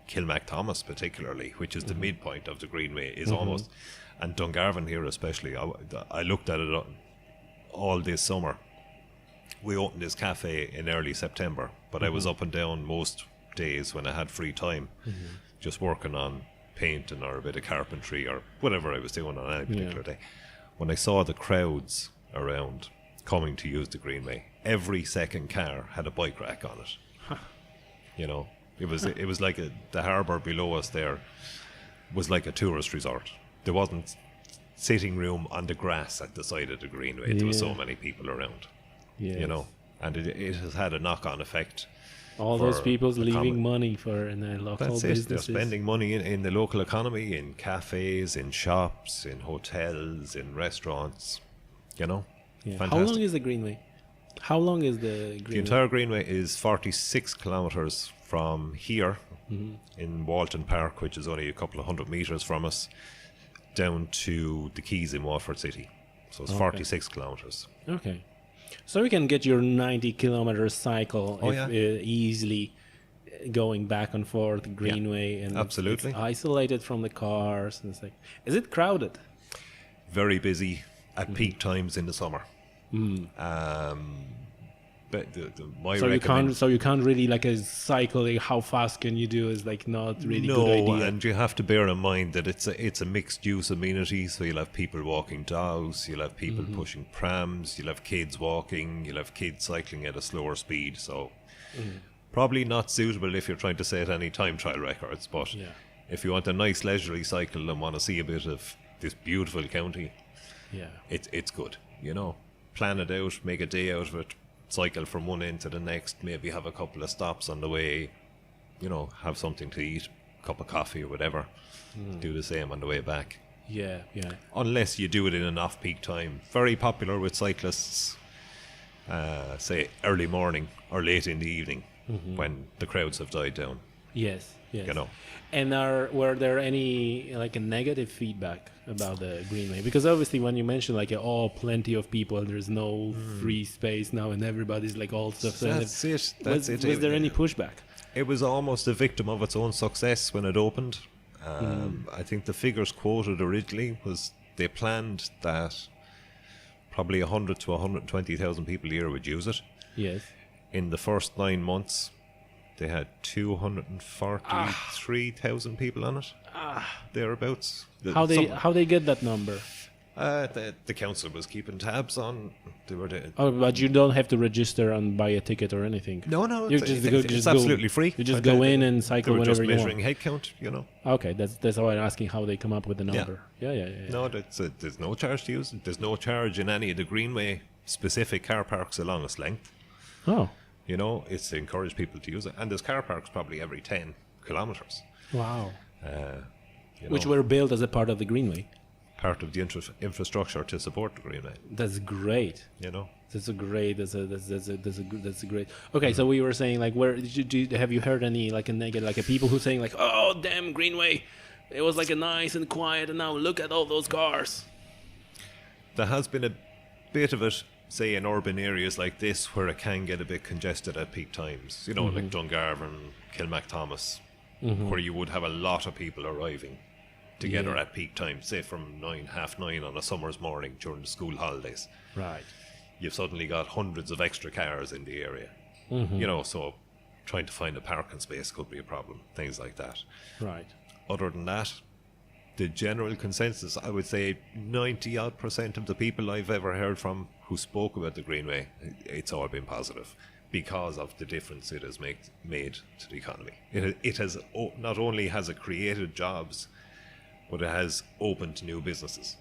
Kilmacthomas particularly, which is the midpoint of the Greenway, is almost, and Dungarvan here especially. I looked at it all this summer. We opened this cafe in early September, but I was up and down most days when I had free time, just working on painting or a bit of carpentry or whatever I was doing on any particular day. When I saw the crowds around coming to use the Greenway, every second car had a bike rack on it. You know, it was like the harbour below us there was like a tourist resort. There wasn't sitting room on the grass at the side of the Greenway. There was so many people around. You know, and it has had a knock-on effect. All those people leaving money for in the local businesses. They're spending money in the local economy, in cafes, in shops, in hotels, in restaurants. You know, Fantastic. How long is the Greenway? How long is the Greenway? The entire Greenway is 46 kilometres from here in Walton Park, which is only a couple of 100 metres from us, down to the Quays in Waterford City. So it's 46 kilometres. Okay. So we can get your 90-kilometer cycle easily going back and forth Greenway, and absolutely it's isolated from the cars. And it's like, is it crowded? Very busy at peak times in the summer. But you can't really like a cycle. Like how fast can you do? Is like not really good idea. No, and you have to bear in mind that it's a mixed use amenity. So you'll have people walking dogs, you'll have people pushing prams, you'll have kids walking, you'll have kids cycling at a slower speed. So probably not suitable if you're trying to set any time trial records. But if you want a nice leisurely cycle and want to see a bit of this beautiful county, it's good. You know, plan it out, make a day out of it. Cycle from one end to the next, maybe have a couple of stops on the way, you know, have something to eat, cup of coffee or whatever. Do the same on the way back. Unless you do it in an off-peak time. Very popular with cyclists, say early morning or late in the evening when the crowds have died down. Yes. You know. And were there any like a negative feedback about the Greenway? Because obviously when you mention like plenty of people, there's no free space now, and everybody's like all stuff. That's it. Was there any pushback? It was almost a victim of its own success when it opened. I think the figures quoted originally was they planned that probably 100 to 120,000 people a year would use it. Yes. In the first 9 months, they had 243,000 people on it, thereabouts. How they get that number? The council was keeping tabs on. They were but you don't have to register and buy a ticket or anything. No, it's absolutely free. You just go in and cycle whenever you want. They were just measuring head count, you know. Okay, that's why I'm asking how they come up with the number. Yeah. No, there's no charge to use it. There's no charge in any of the Greenway specific car parks along its length. Oh. You know, it's to encourage people to use it. And there's car parks probably every 10 kilometres. Wow. Which were built as a part of the Greenway. Part of the infrastructure to support the Greenway. That's great. You know. That's a great. Okay, so we were saying like, where have you heard any like a negative, like a people who saying like, oh damn Greenway, it was like a nice and quiet, and now look at all those cars. There has been a bit of it, say in urban areas like this, where it can get a bit congested at peak times. You know, like Dungarvan, Kilmacthomas, where you would have a lot of people arriving together at peak time, say from 9:30 on a summer's morning during the school holidays. Right. You've suddenly got hundreds of extra cars in the area. You know, so trying to find a parking space could be a problem, things like that. Right. Other than that, the general consensus, I would say 90% of the people I've ever heard from who spoke about the Greenway, it's all been positive because of the difference it has made to the economy. It has not only has it created jobs, but it has opened new businesses.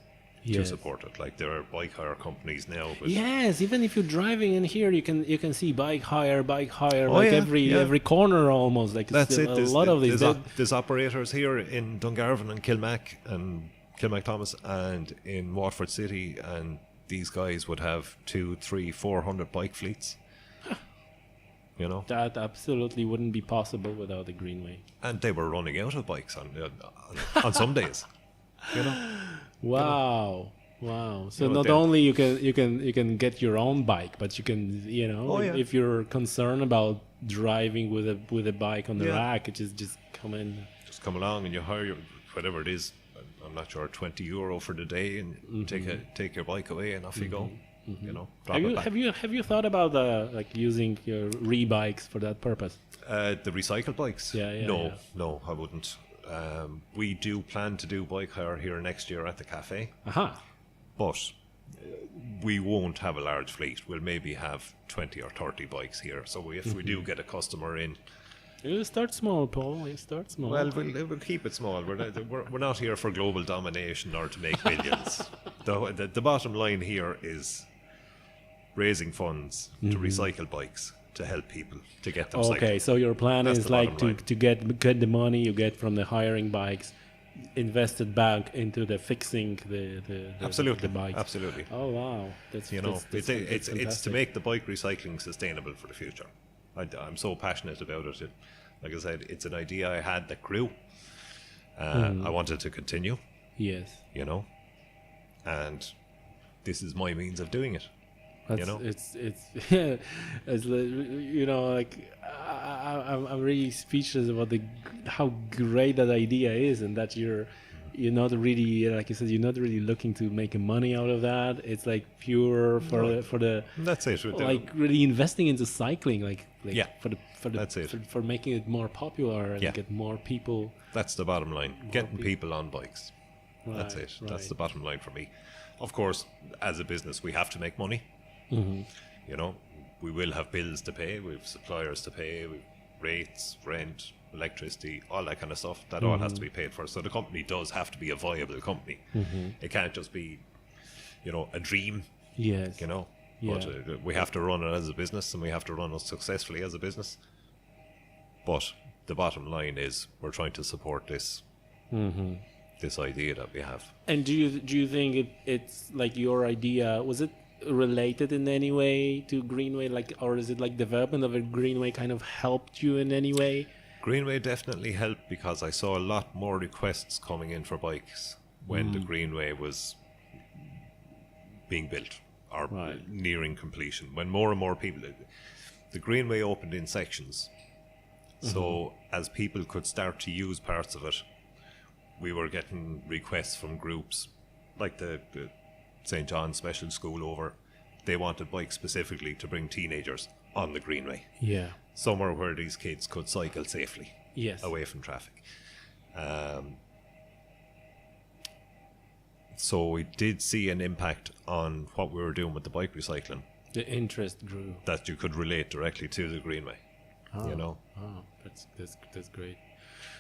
Yes. support it. Like there are bike hire companies now. But Yes, even if you're driving in here, you can see bike hire, Oh, like yeah, yeah. every corner almost. Like that's it's it. a lot of these. There's operators here in Dungarvan and Kilmac Thomas and in Watford City, and these guys would have 200, 300, 400 bike fleets. You know, That absolutely wouldn't be possible without the Greenway. and they were running out of bikes on some days. You know, Wow. Wow. So You know, not then- only you can get your own bike, but you can, you know, Oh, yeah. if you're concerned about driving with a bike on the Yeah. rack, just come in. just come along and you hire whatever it is. I'm not sure, €20 for the day, and take your bike away and off you go. You know, drop it back. Have you thought about like using your Rebikes for that purpose? The recycled bikes? Yeah, No, yeah. no, I wouldn't. We do plan to do bike hire here next year at the cafe, Aha. but we won't have a large fleet. We'll maybe have 20 or 30 bikes here. So if we do get a customer in, You start small, Paul. You start small. well, we'll keep it small. We're not here for global domination or to make billions. The bottom line here is raising funds to recycle bikes to help people to get them cycling. Okay, so your plan That's is the like bottom to get the money you get from the hiring bikes, invested back into the fixing the Absolutely, the bikes. absolutely. Oh wow, that's You know, that's it's to fantastic. make the bike recycling sustainable for the future. I'm so passionate about it. Like I said, it's an idea I had that grew. I wanted to continue, Yes, you know, and this is my means of doing it. that's, You know? it's it's you know, like I'm really speechless about how great that idea is, and that you're not really, like you said, you're not really looking to make money out of that. It's like pure for the That's it. like really investing into cycling, like Yeah, for the that's it. for making it more popular and Yeah. get more people. That's the bottom line. Getting people on bikes. That's Right, it. That's right. the bottom line for me. Of course, as a business, we have to make money. You know, we will have bills to pay. We have suppliers to pay. We have rates, rent, electricity, all that kind of stuff. That all has to be paid for. So the company does have to be a viable company. It can't just be, you know, a dream. Yes. You know. Yeah. But we have to run it as a business, and we have to run it successfully as a business. But the bottom line is we're trying to support this this idea that we have. And do you think it's like your idea? Was it related in any way to Greenway? Like, or is it like development of a Greenway kind of helped you in any way? Greenway definitely helped because I saw a lot more requests coming in for bikes when the Greenway was being built or Right. nearing completion. When more and more people, the Greenway opened in sections. So as people could start to use parts of it, we were getting requests from groups like the St. John's Special School over. They wanted bikes specifically to bring teenagers on the Greenway, Yeah. somewhere where these kids could cycle safely Yes. away from traffic. So we did see an impact on what we were doing with the bike recycling The interest grew. that you could relate directly to the Greenway. You know, Oh, that's great.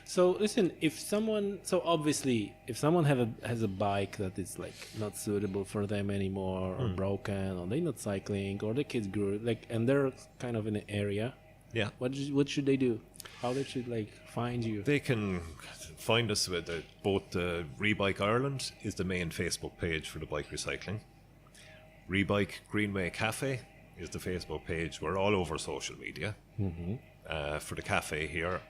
So listen, if someone has a bike that is like not suitable for them anymore, or broken, or they're not cycling, or the kids grew like, and they're kind of in an area, yeah. what should they do? How they should like find you? They can find us with both Rebike Ireland is the main Facebook page for the bike recycling. Rebike Greenway Cafe is the Facebook page. We're all over social media. For the cafe here,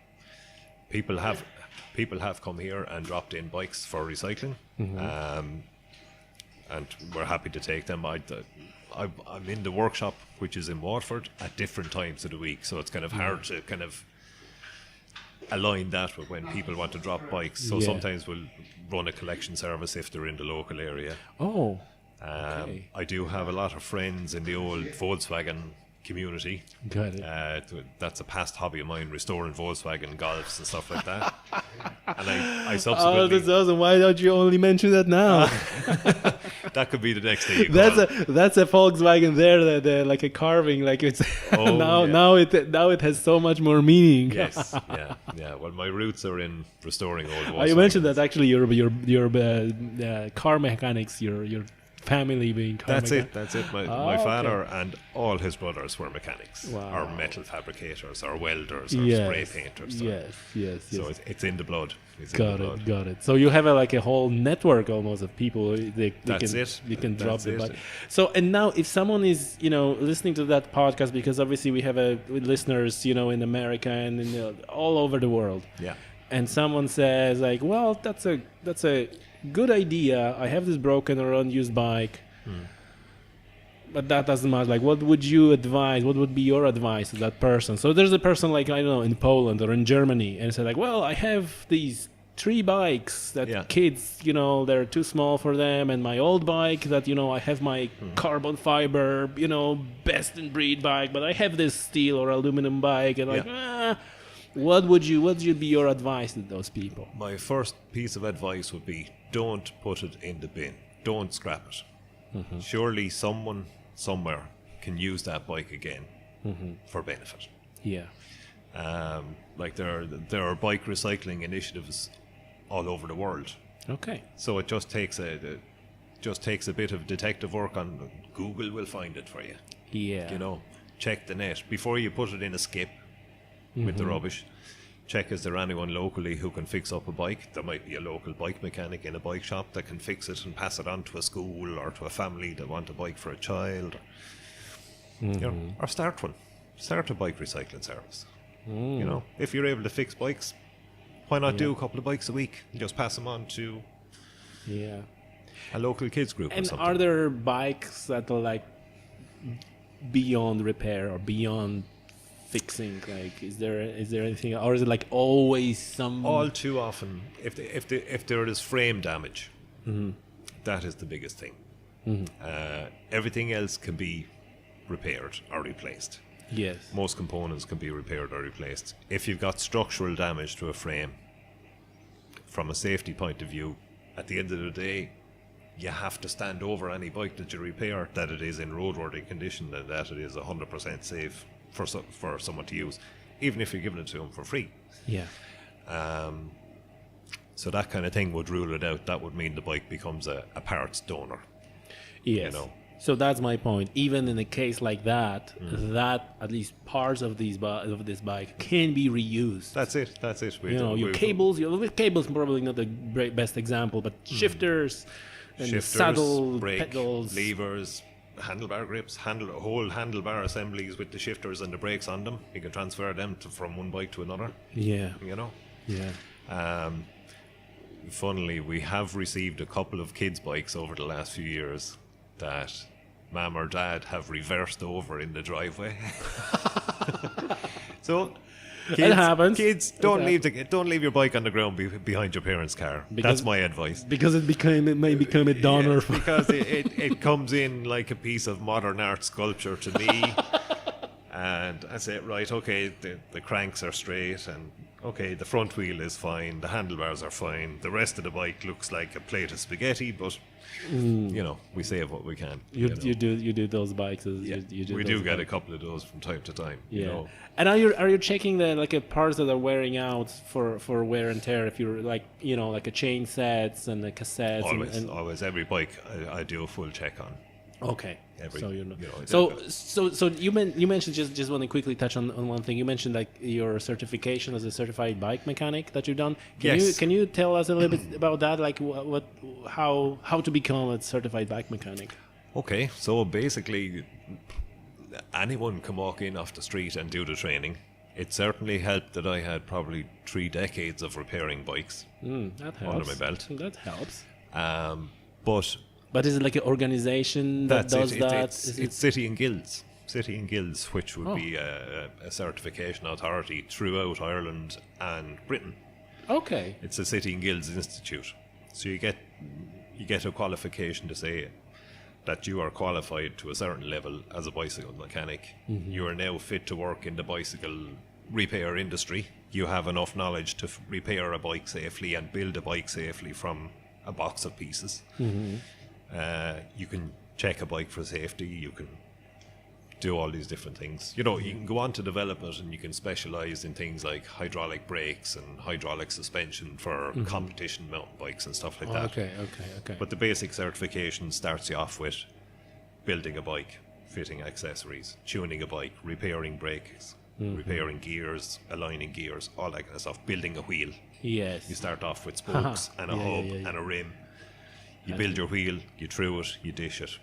people have come here and dropped in bikes for recycling, and we're happy to take them. I'm in the workshop, which is in Waterford, at different times of the week, so it's kind of hard to kind of align that with when people want to drop bikes. So Yeah. sometimes we'll run a collection service if they're in the local area. Oh, okay. I do have a lot of friends in the old Volkswagen community. Got it. That's a past hobby of mine, restoring Volkswagen Golfs and stuff like that. And I Oh, subsequently that's awesome. Why don't you only mention that now? That could be the next thing. That's a Volkswagen there, like a carving, like it's now it has so much more meaning. Yes, yeah. Well, my roots are in restoring old Volkswagens. You mentioned that actually your car mechanics, your family being car That's it. My father and all his brothers were mechanics, Wow. or metal fabricators, or welders, or Yes. spray painters. Yes. So it's in the blood. Got it. So you have a whole network almost of people. That's it. You can drop That's the it. bike. So and now, if someone is listening to that podcast, because obviously we have listeners in America and all over the world. Yeah. And someone says like, well, that's a good idea. I have this broken or unused bike. But that doesn't matter. Like, what would you advise? What would be your advice to that person? So there's a person like, I don't know, in Poland or in Germany, and say like, well, I have these 3 bikes that kids, they're too small for them, and my old bike that, I have my carbon fiber, best in breed bike, but I have this steel or aluminum bike, and what would be your advice to those people? My first piece of advice would be, don't put it in the bin. Don't scrap it. Surely someone somewhere can use that bike again for benefit. Yeah. Like there are bike recycling initiatives all over the world. Okay. So it just takes a bit of detective work on Google will find it for you. Yeah. Check the net before you put it in a skip with the rubbish. Check, is there anyone locally who can fix up a bike? There might be a local bike mechanic in a bike shop that can fix it and pass it on to a school or to a family that want a bike for a child. Or start one. Start a bike recycling service. If you're able to fix bikes, why not do a couple of bikes a week and just pass them on to a local kids group or And something? are there bikes that are like beyond repair or beyond fixing? Like, is there anything, or is it like always some? All too often, if there is frame damage, that is the biggest thing. Everything else can be repaired or replaced. Yes. Most components can be repaired or replaced. If you've got structural damage to a frame, from a safety point of view, at the end of the day, you have to stand over any bike that you repair that it is in roadworthy condition and that it is 100% safe for someone to use, even if you're giving it to them for free. Yeah. So that kind of thing would rule it out. That would mean the bike becomes a parts donor. Yes. So that's my point. Even in a case like that, that at least parts of this bike can be reused. That's it. Your cables. Cables probably not the best example, but shifters, and saddle, brake, pedals, levers, handlebar grips, whole handlebar assemblies with the shifters and the brakes on them. You can transfer them from one bike to another. Yeah. Yeah. Funnily, we have received a couple of kids' bikes over the last few years that Mum or Dad have reversed over in the driveway. So, kids, it happens. Kids, don't leave your bike on the ground behind your parents' car. That's my advice. Because it may become a donor. Because it comes in like a piece of modern art sculpture to me. And I say, right, okay, the cranks are straight, and okay, the front wheel is fine, the handlebars are fine, the rest of the bike looks like a plate of spaghetti, but we save what we can. You do those bikes. We do get a couple of those from time to time. Yeah. And are you checking the parts that are wearing out for wear and tear? If you're like like a chain sets and the cassettes. Always every bike I do a full check on. Okay. So So you mentioned, just want to quickly touch on one thing. You mentioned like your certification as a certified bike mechanic that you've done. Can you tell us a little bit about that? Like how to become a certified bike mechanic? Okay, so basically anyone can walk in off the street and do the training. It certainly helped that I had probably 3 decades of repairing bikes That helps. under my belt. That helps. But is it like an organization that does that? It's City and Guilds, which would be a certification authority throughout Ireland and Britain. Okay. It's a City and Guilds Institute. So you get a qualification to say that you are qualified to a certain level as a bicycle mechanic. You are now fit to work in the bicycle repair industry. You have enough knowledge to repair a bike safely and build a bike safely from a box of pieces. You can check a bike for safety. You can do all these different things. You know, you can go on to develop it, and you can specialize in things like hydraulic brakes and hydraulic suspension for competition mountain bikes and stuff like that. Okay. But the basic certification starts you off with building a bike, fitting accessories, tuning a bike, repairing brakes, repairing gears, aligning gears, all that kind of stuff, building a wheel. Yes. You start off with spokes and a hub and a rim. You build your wheel, you true it, you dish it.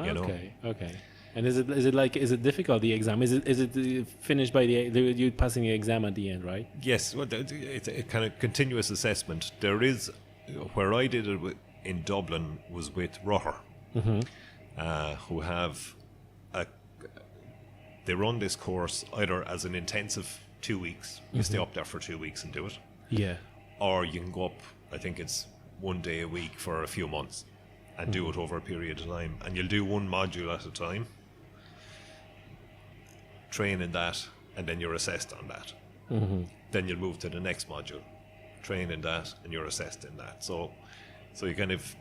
You know? Okay. And is it difficult, the exam? Is it finished by you passing the exam at the end, right? Yes, well, it's a kind of continuous assessment. There is, where I did it in Dublin was with Roher, who have they run this course either as an intensive 2 weeks, you stay up there for 2 weeks and do it, or you can go up, I think it's 1 day a week for a few months and do it over a period of time, and you'll do one module at a time, train in that, and then you're assessed on that. Then you'll move to the next module, train in that, and you're assessed in that. So you kind of,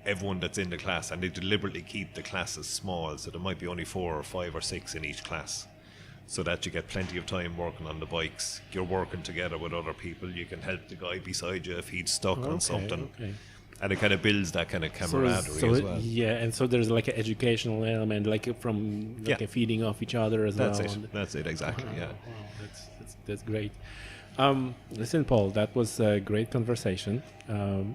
everyone that's in the class, and they deliberately keep the classes small, so there might be only 4 or 5 or 6 in each class, so that you get plenty of time working on the bikes. You're working together with other people. You can help the guy beside you if he's stuck on something. And it kind of builds that kind of camaraderie as well. Yeah, and so there's like an educational element, like from a feeding off each other as well. That's it, exactly, Wow, that's great. Listen, Paul, that was a great conversation.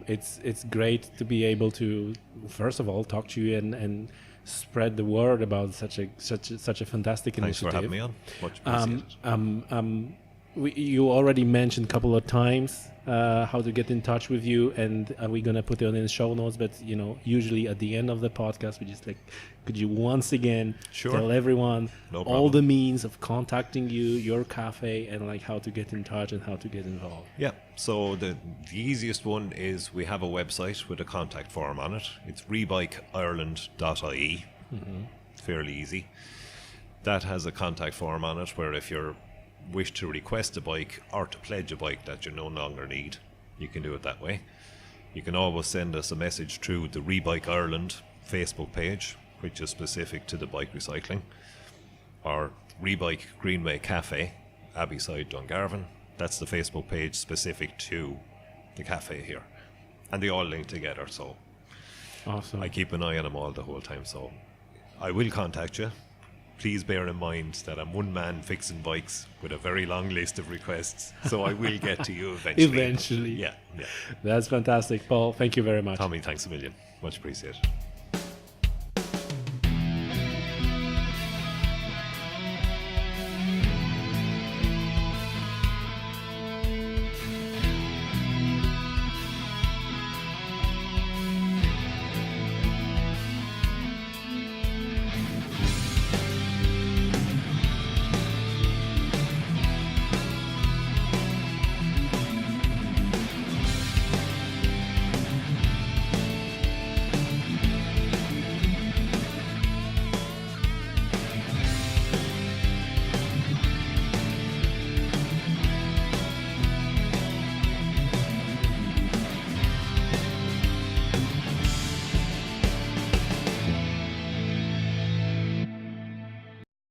It's great to be able to, first of all, talk to you and spread the word about such a fantastic Thanks initiative. for having me on. Much appreciated. You already mentioned a couple of times how to get in touch with you, and we're gonna put it on in the show notes. But usually at the end of the podcast, we just could you once again tell everyone all the means of contacting you, your cafe, and how to get in touch and how to get involved. Yeah. So the easiest one is we have a website with a contact form on it. It's rebikeireland.ie. Fairly easy. That has a contact form on it where if you're wish to request a bike or to pledge a bike that you no longer need, you can do it that way. You can always send us a message through the Rebike Ireland Facebook page, which is specific to the bike recycling, or Rebike Greenway Cafe, Abbeyside, Dungarvan. That's the Facebook page specific to the cafe here, and they all link together. So awesome. I keep an eye on them all the whole time, so I will contact you. Please bear in mind that I'm one man fixing bikes with a very long list of requests, so I will get to you eventually. Eventually. Yeah. That's fantastic, Paul. Thank you very much. Tommy, thanks a million. Much appreciated.